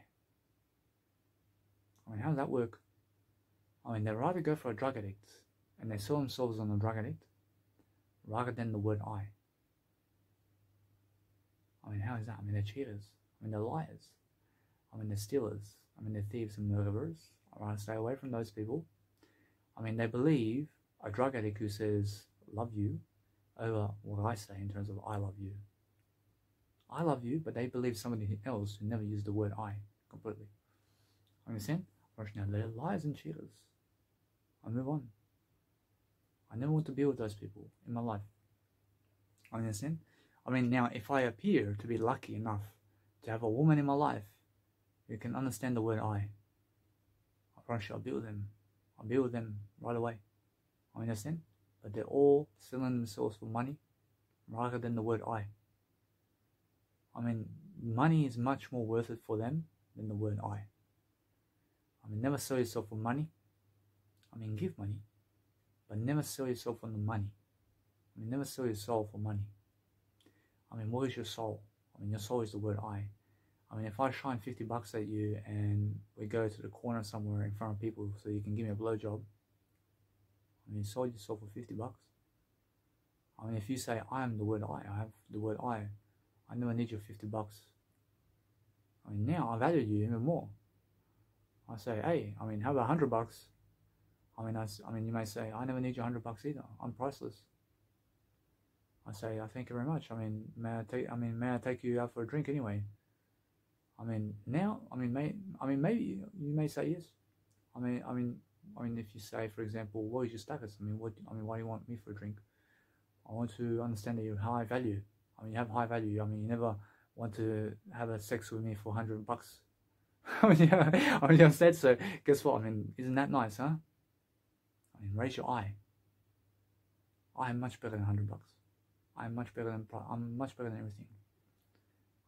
Speaker 1: I mean, how does that work? I mean, they rather go for a drug addict and they sell themselves on a drug addict rather than the word I. I mean, how is that? I mean, they're cheaters. I mean, they're liars. I mean, they're stealers. I mean, they're thieves and murderers. I want to stay away from those people. I mean, they believe a drug addict who says, love you, over what I say in terms of I love you. I love you, but they believe somebody else who never used the word I completely. Understand? Now, they're liars and cheaters. I move on. I never want to be with those people in my life. Understand? I mean, now, if I appear to be lucky enough to have a woman in my life who can understand the word I promise you I'll be with them. I'll be with them right away. Understand? But they're all selling themselves for money rather than the word I. I mean, money is much more worth it for them than the word I. I mean, never sell yourself for money. I mean, give money, but never sell yourself on the money. I mean, never sell your soul for money. I mean, what is your soul? I mean, your soul is the word I. I mean, if I shine $50 at you and we go to the corner somewhere in front of people so you can give me a blowjob, I mean, you sold yourself for $50. I mean, if you say, I am the word I have the word I never need your $50. I mean, now I value you even more. I say, hey, I mean, how about $100? I mean, you may say, I never need your $100 either. I'm priceless. I say, I thank you very much. I mean, may I take you out for a drink anyway? I mean, now, maybe you may say yes. I mean, if you say, for example, what is your status? I mean, why do you want me for a drink? I want to understand that you're high value. I mean, you have high value. I mean, you never want to have a sex with me for $100. I mean, you said so. Guess what? I mean, isn't that nice, huh? I mean, raise your eye. I am much better than $100. I'm much better than everything.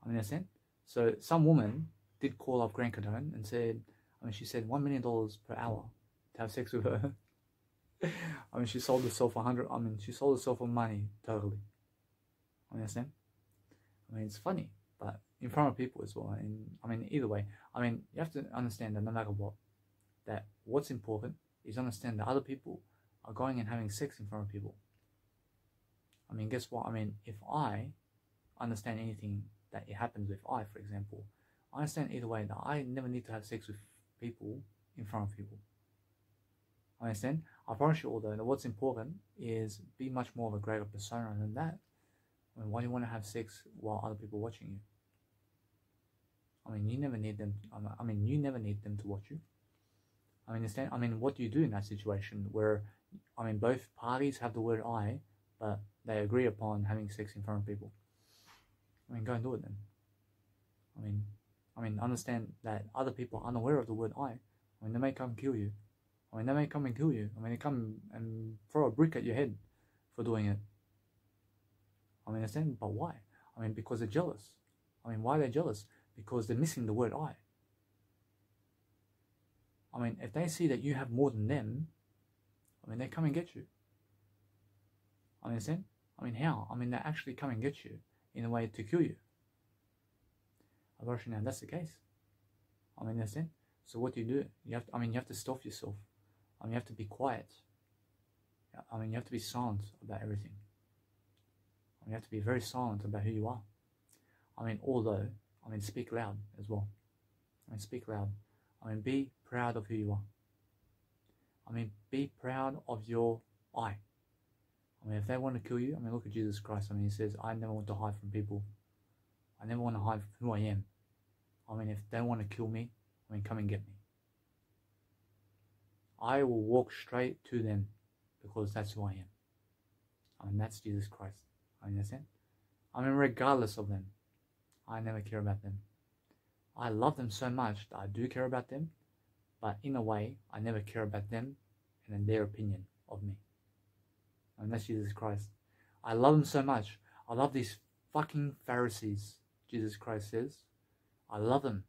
Speaker 1: I mean, understand? So some woman did call up Grant Cardone and said, I mean, she said $1 million per hour to have sex with her. I mean, she sold herself she sold herself for money, totally. Understand? I mean, it's funny, but in front of people as well. And I mean, either way, I mean, you have to understand that no matter what, that what's important is understand that other people are going and having sex in front of people. I mean, guess what? I mean, if I understand anything that it happens with I, for example, I understand either way that I never need to have sex with people in front of people. I understand? I promise you all though that what's important is be much more of a greater persona than that. I mean, why do you want to have sex while other people are watching you? I mean, you never need them. You never need them to watch you. I understand. I mean, what do you do in that situation where, I mean, both parties have the word I, but they agree upon having sex in front of people? I mean, go and do it then. I mean, understand that other people are unaware of the word I. I mean, they may come kill you. I mean, they may come and kill you. I mean, they come and throw a brick at your head for doing it. I mean, understand? But why? I mean, because they're jealous. I mean, why are they jealous? Because they're missing the word I. I mean, if they see that you have more than them, I mean, they come and get you. I understand? I mean, how? I mean, they actually come and get you in a way to kill you. Now, that's the case. I mean, understand? So what do? You have to stop yourself. I mean, you have to be quiet. I mean, you have to be silent about everything. I mean, you have to be very silent about who you are. I mean, although, I mean, speak loud as well. I mean, speak loud. I mean, be proud of who you are. I mean, be proud of your I. I mean, if they want to kill you, I mean, look at Jesus Christ. I mean, he says, I never want to hide from people. I never want to hide from who I am. I mean, if they want to kill me, I mean, come and get me. I will walk straight to them because that's who I am. I mean, that's Jesus Christ. I understand? I mean, regardless of them, I never care about them. I love them so much that I do care about them, but in a way, I never care about them and their opinion of me. And that's Jesus Christ. I love them so much. I love these fucking Pharisees, Jesus Christ says. I love them.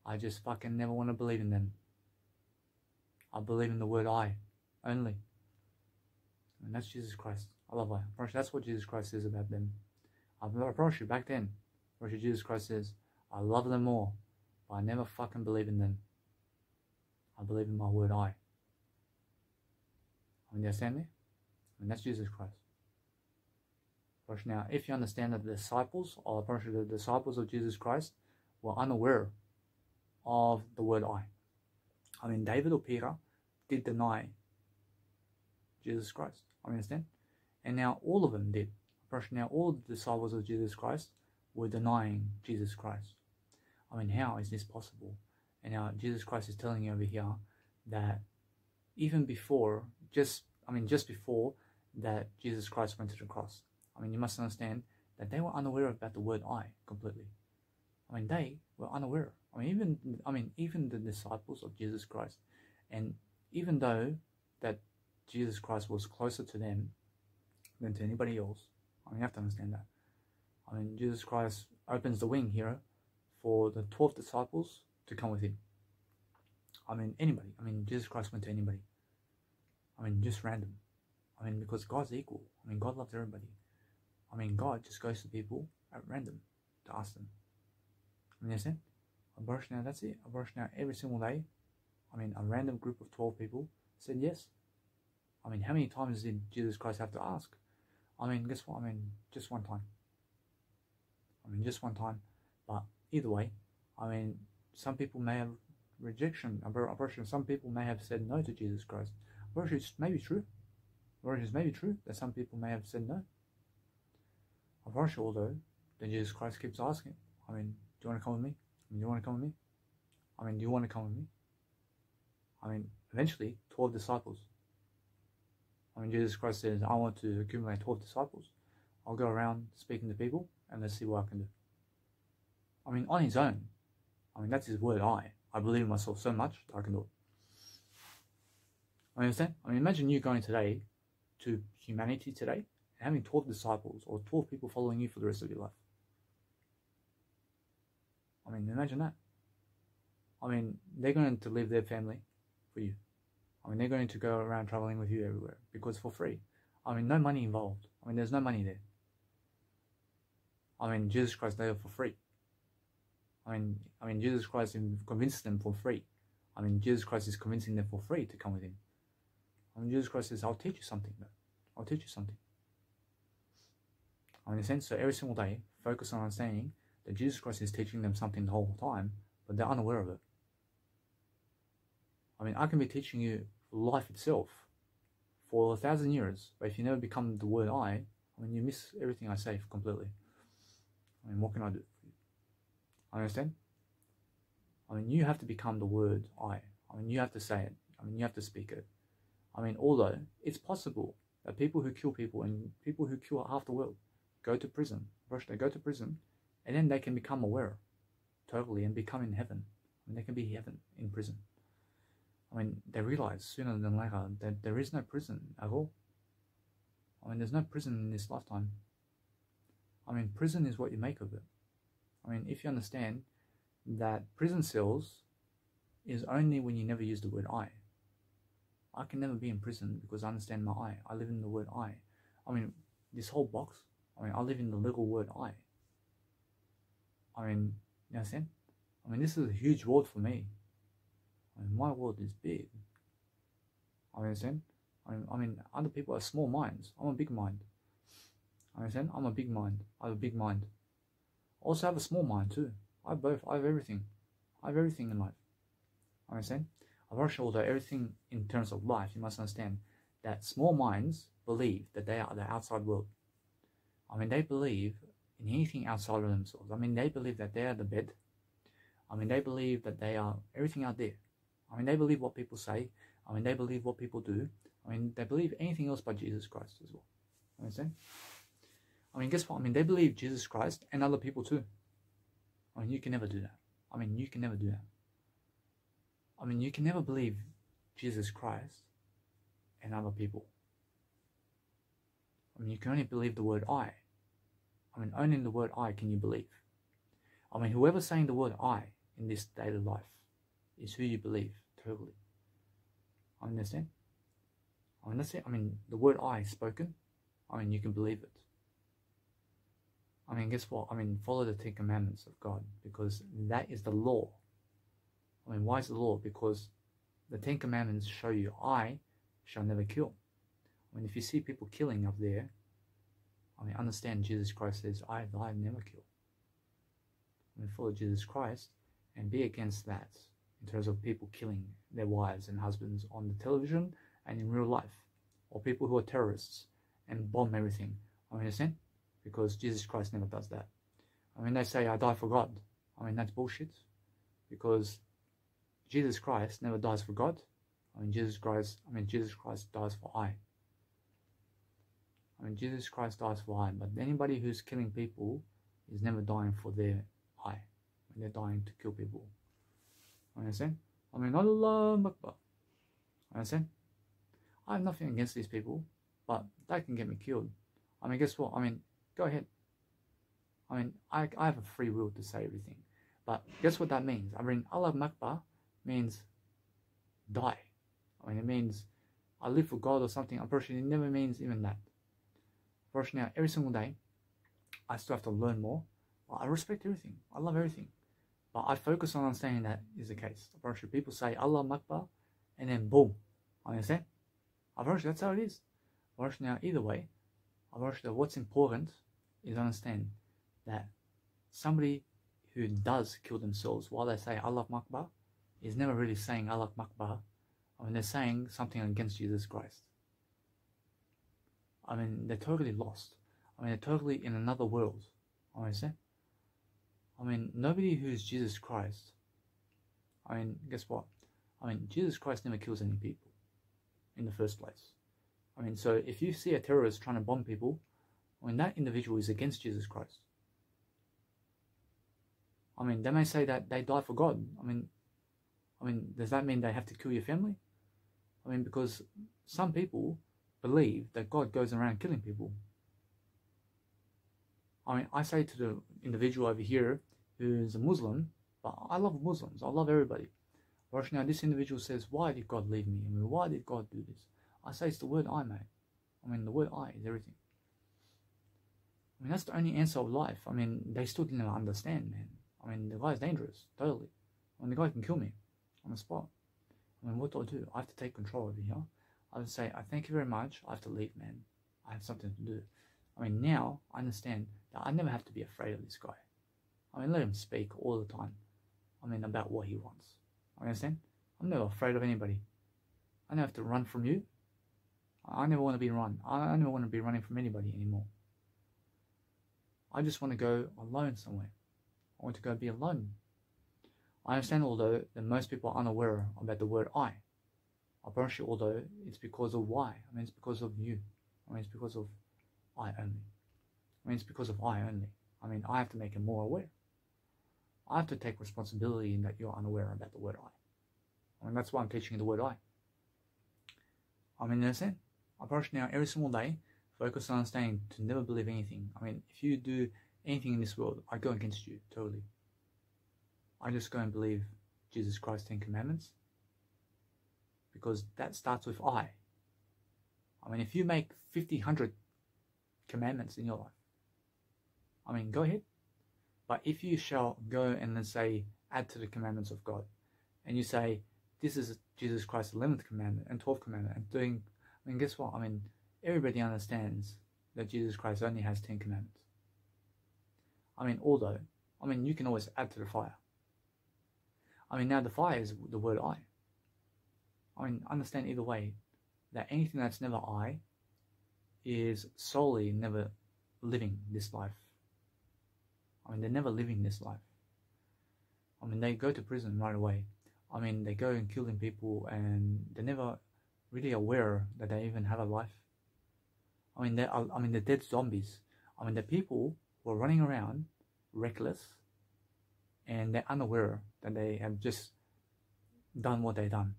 Speaker 1: I just fucking never want to believe in them. I believe in the word I only. And that's Jesus Christ. I love I. That's what Jesus Christ says about them. I promise you, back then, Jesus Christ says, I love them more, but I never fucking believe in them. I believe in my word I. I mean, you understand me? I mean, that's Jesus Christ. But now, if you understand that the disciples, or the disciples of Jesus Christ, were unaware of the word I. I mean, David or Peter did deny Jesus Christ. I understand? And now all of them did. But now all the disciples of Jesus Christ were denying Jesus Christ. I mean, how is this possible? And now Jesus Christ is telling you over here that even before, just before that Jesus Christ went to the cross, I mean, you must understand that they were unaware about the word I completely. I mean, they were unaware. Even the disciples of Jesus Christ, and even though that Jesus Christ was closer to them than to anybody else, I mean, you have to understand that. I mean, Jesus Christ opens the wing here for the 12 disciples to come with him. I mean, anybody. I mean, Jesus Christ went to anybody. I mean, just random. I mean, because God's equal. I mean, God loves everybody. I mean, God just goes to people at random to ask them. I mean, understand? Abortion now, that's it. Abortion now, every single day. I mean, a random group of 12 people said yes. I mean, how many times did Jesus Christ have to ask? I mean, guess what? I mean, just one time. I mean, just one time. But either way, I mean, some people may have rejection. Abortion. Some people may have said no to Jesus Christ. Abortion is maybe true. Abortion is maybe true that some people may have said no. Abortion, although, then Jesus Christ keeps asking. I mean, do you want to come with me? I mean, do you want to come with me? I mean, do you want to come with me? I mean, eventually, 12 disciples. I mean, Jesus Christ says, I want to accumulate 12 disciples. I'll go around speaking to people and let's see what I can do. I mean, on his own. I mean, that's his word, I believe in myself so much that I can do it. I understand? I mean, imagine you going today to humanity today and having 12 disciples or 12 people following you for the rest of your life. I mean, imagine that. I mean, they're going to leave their family for you. I mean, they're going to go around traveling with you everywhere because for free. I mean, no money involved. I mean, there's no money there. I mean, Jesus Christ did it for free. I mean, Jesus Christ convinced them for free. I mean, Jesus Christ is convincing them for free to come with him. I mean, Jesus Christ says, I'll teach you something, though. I'll teach you something. I mean, in a sense, so every single day, focus on understanding that Jesus Christ is teaching them something the whole time, but they're unaware of it. I mean, I can be teaching you life itself for 1,000 years, but if you never become the word I mean, you miss everything I say completely. I mean, what can I do for you? I understand? I mean, you have to become the word I mean, you have to say it. I mean, you have to speak it. I mean, although it's possible that people who kill people and people who kill half the world go to prison. First, they go to prison, and then they can become aware totally and become in heaven. I mean, they can be heaven in prison. I mean, they realize sooner than later that there is no prison at all. I mean, there's no prison in this lifetime. I mean, prison is what you make of it. I mean, if you understand that prison cells is only when you never use the word I can never be in prison because I understand my I live in the word I mean, this whole box, I mean, I live in the little word I mean, you understand? I mean, this is a huge world for me. I mean, my world is big. I understand? I mean, other people have small minds. I'm a big mind. I understand? I'm a big mind. I have a big mind. I also have a small mind too. I have both. I have everything. I have everything in life. I understand? I've also everything in terms of life. You must understand that small minds believe that they are the outside world. I mean, they believe in anything outside of themselves. I mean, they believe that they are the bed. I mean, they believe that they are everything out there. I mean, they believe what people say. I mean, they believe what people do. I mean, they believe anything else but Jesus Christ as well. Understand? I mean, guess what? I mean, they believe Jesus Christ and other people too. I mean, you can never do that. I mean, you can never do that. I mean, you can never believe Jesus Christ and other people. I mean, you can only believe the word I mean, only in the word I can you believe. I mean, whoever's saying the word I in this daily life is who you believe, totally. I understand? I mean, that's it. I mean, the word I spoken, I mean, you can believe it. I mean, guess what? I mean, follow the 10 Commandments of God, because that is the law. I mean, why is the law? Because the 10 Commandments show you, I shall never kill. I mean, if you see people killing up there, I mean, understand Jesus Christ says, I never kill. I mean, follow Jesus Christ and be against that in terms of people killing their wives and husbands on the television and in real life, or people who are terrorists and bomb everything. I mean, understand? Because Jesus Christ never does that. I mean, they say, I die for God. I mean, that's bullshit. Because Jesus Christ never dies for God. I mean, Jesus Christ dies for I. I mean, Jesus Christ dies for I, but anybody who's killing people is never dying for their I. When they're dying to kill people. Understand? I mean, Allah Akbar. Understand? I have nothing against these people, but they can get me killed. I mean, guess what? I mean, go ahead. I mean, I have a free will to say everything. But guess what that means? I mean, Allah Akbar means die. I mean, it means I live for God or something. Unfortunately, it never means even that. Unfortunately, every single day, I still have to learn more. Well, I respect everything. I love everything. But I focus on understanding that is the case. Unfortunately, people say Allah Akbar, and then boom. Understand? Unfortunately, that's how it is. Unfortunately, now, either way, unfortunately, what's important is understand that somebody who does kill themselves while they say Allah Akbar is never really saying Allah Akbar. I mean, they're saying something against Jesus Christ. I mean, they're totally lost. I mean, they're totally in another world. Understand? I mean, nobody who's Jesus Christ, I mean, guess what? I mean, Jesus Christ never kills any people in the first place. I mean, so if you see a terrorist trying to bomb people, I mean, that individual is against Jesus Christ. I mean, they may say that they die for God. I mean, does that mean they have to kill your family? I mean, because some people believe that God goes around killing people. I mean, I say to the individual over here who's a Muslim, but I love Muslims, I love everybody. But now this individual says, why did God leave me? I mean, why did God do this? I say it's the word I, mate. I mean, the word I is everything. I mean, that's the only answer of life. I mean, they still didn't understand, man. I mean, the guy's dangerous, totally. I mean, the guy can kill me on the spot. I mean, what do? I have to take control over here. I would say, I thank you very much. I have to leave, man. I have something to do. I mean, now I understand that I never have to be afraid of this guy. I mean, let him speak all the time. I mean, about what he wants. I understand? I'm never afraid of anybody. I never have to run from you. I never want to be run. I never want to be running from anybody anymore. I just want to go alone somewhere. I want to go be alone. I understand, although that most people are unaware about the word I. I promise you, although it's because of why. I mean, it's because of you. I mean, it's because of I only. I mean, it's because of I only. I mean, I have to make him more aware. I have to take responsibility in that you're unaware about the word I. I mean, that's why I'm teaching you the word I. I mean, understand? I approach now every single day, focus on understanding to never believe anything. I mean, if you do anything in this world, I go against you, totally. I just go and believe Jesus Christ's 10 Commandments, because that starts with I. I mean, if you make 50, 100 commandments in your life, I mean, go ahead. But if you shall go and then say, add to the commandments of God, and you say, this is Jesus Christ's 11th commandment and 12th commandment, and doing, I mean, guess what? I mean, everybody understands that Jesus Christ only has 10 commandments. I mean, although, I mean, you can always add to the fire. I mean, now the fire is the word I. I mean, understand either way that anything that's never I is solely never living this life. I mean, they're never living this life. I mean, they go to prison right away. I mean, they go and killing people, and they're never really aware that they even have a life. I mean, they're dead zombies. I mean, they're people who are running around reckless, and they're unaware that they have just done what they've done.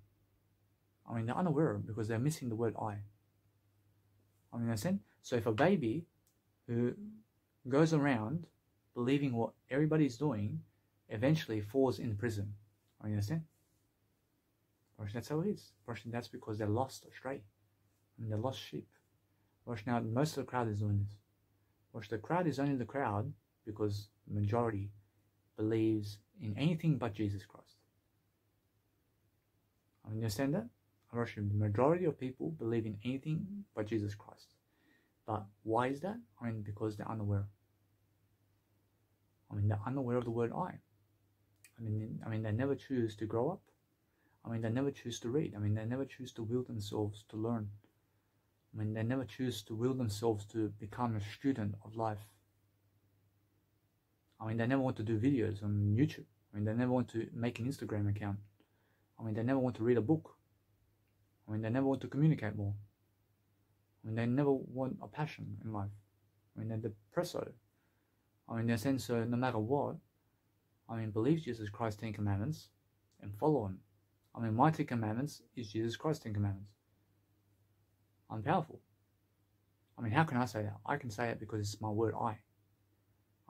Speaker 1: I mean, they're unaware because they're missing the word I. I mean, understand? So if a baby who goes around believing what everybody's doing eventually falls in prison, I mean, understand? That's how it is. That's because they're lost astray. I mean, they're lost sheep. Now, most of the crowd is doing this. The crowd is only the crowd because the majority believes in anything but Jesus Christ. I mean, you understand that? The majority of people believe in anything but Jesus Christ. But why is that? I mean, because they're unaware. I mean, they're unaware of the word I. I mean, they never choose to grow up. I mean, they never choose to read. I mean, they never choose to will themselves to learn. I mean, they never choose to will themselves to become a student of life. I mean, they never want to do videos on YouTube. I mean, they never want to make an Instagram account. I mean, they never want to read a book. I mean, they never want to communicate more. I mean, they never want a passion in life. I mean, they're depresso. I mean, they're saying so no matter what. I mean, believe Jesus Christ's 10 Commandments and follow Him. I mean, my 10 Commandments is Jesus Christ's 10 Commandments. I'm powerful. I mean, how can I say that? I can say it because it's my word I.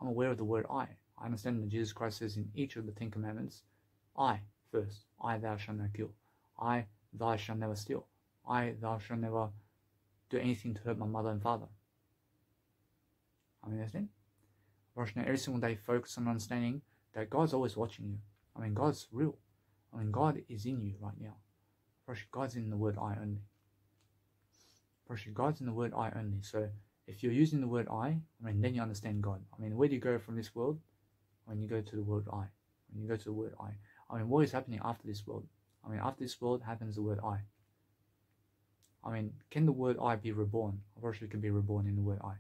Speaker 1: I'm aware of the word I. I understand that Jesus Christ says in each of the 10 Commandments, I first. I, thou shalt not kill. I, thou shalt never steal. I, thou shalt never do anything to hurt my mother and father. I mean, that's it. Every single day, focus on understanding that God's always watching you. I mean, God's real. I mean, God is in you right now. God's in the word I only. God's in the word I only. So if you're using the word I mean, then you understand God. I mean, where do you go from this world? When you go to the word I. When you go to the word I mean, what is happening after this world? I mean, after this world happens the word I. I mean, can the word I be reborn? Of course, it can be reborn in the word I.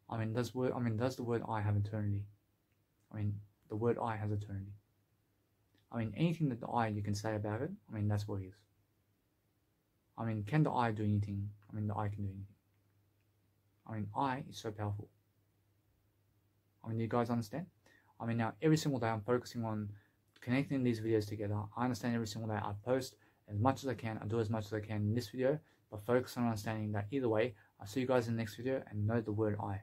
Speaker 1: I mean, does the word I have eternity? I mean, the word I has eternity. I mean, anything that the I you can say about it, I mean, that's what it is. I mean, can the I do anything? I mean, the I can do anything. I mean, I is so powerful. I mean, do you guys understand? I mean, now, every single day I'm focusing on connecting these videos together. I understand every single day I post as much as I can. I do as much as I can in this video, but focus on understanding that either way, I'll see you guys in the next video and know the word I.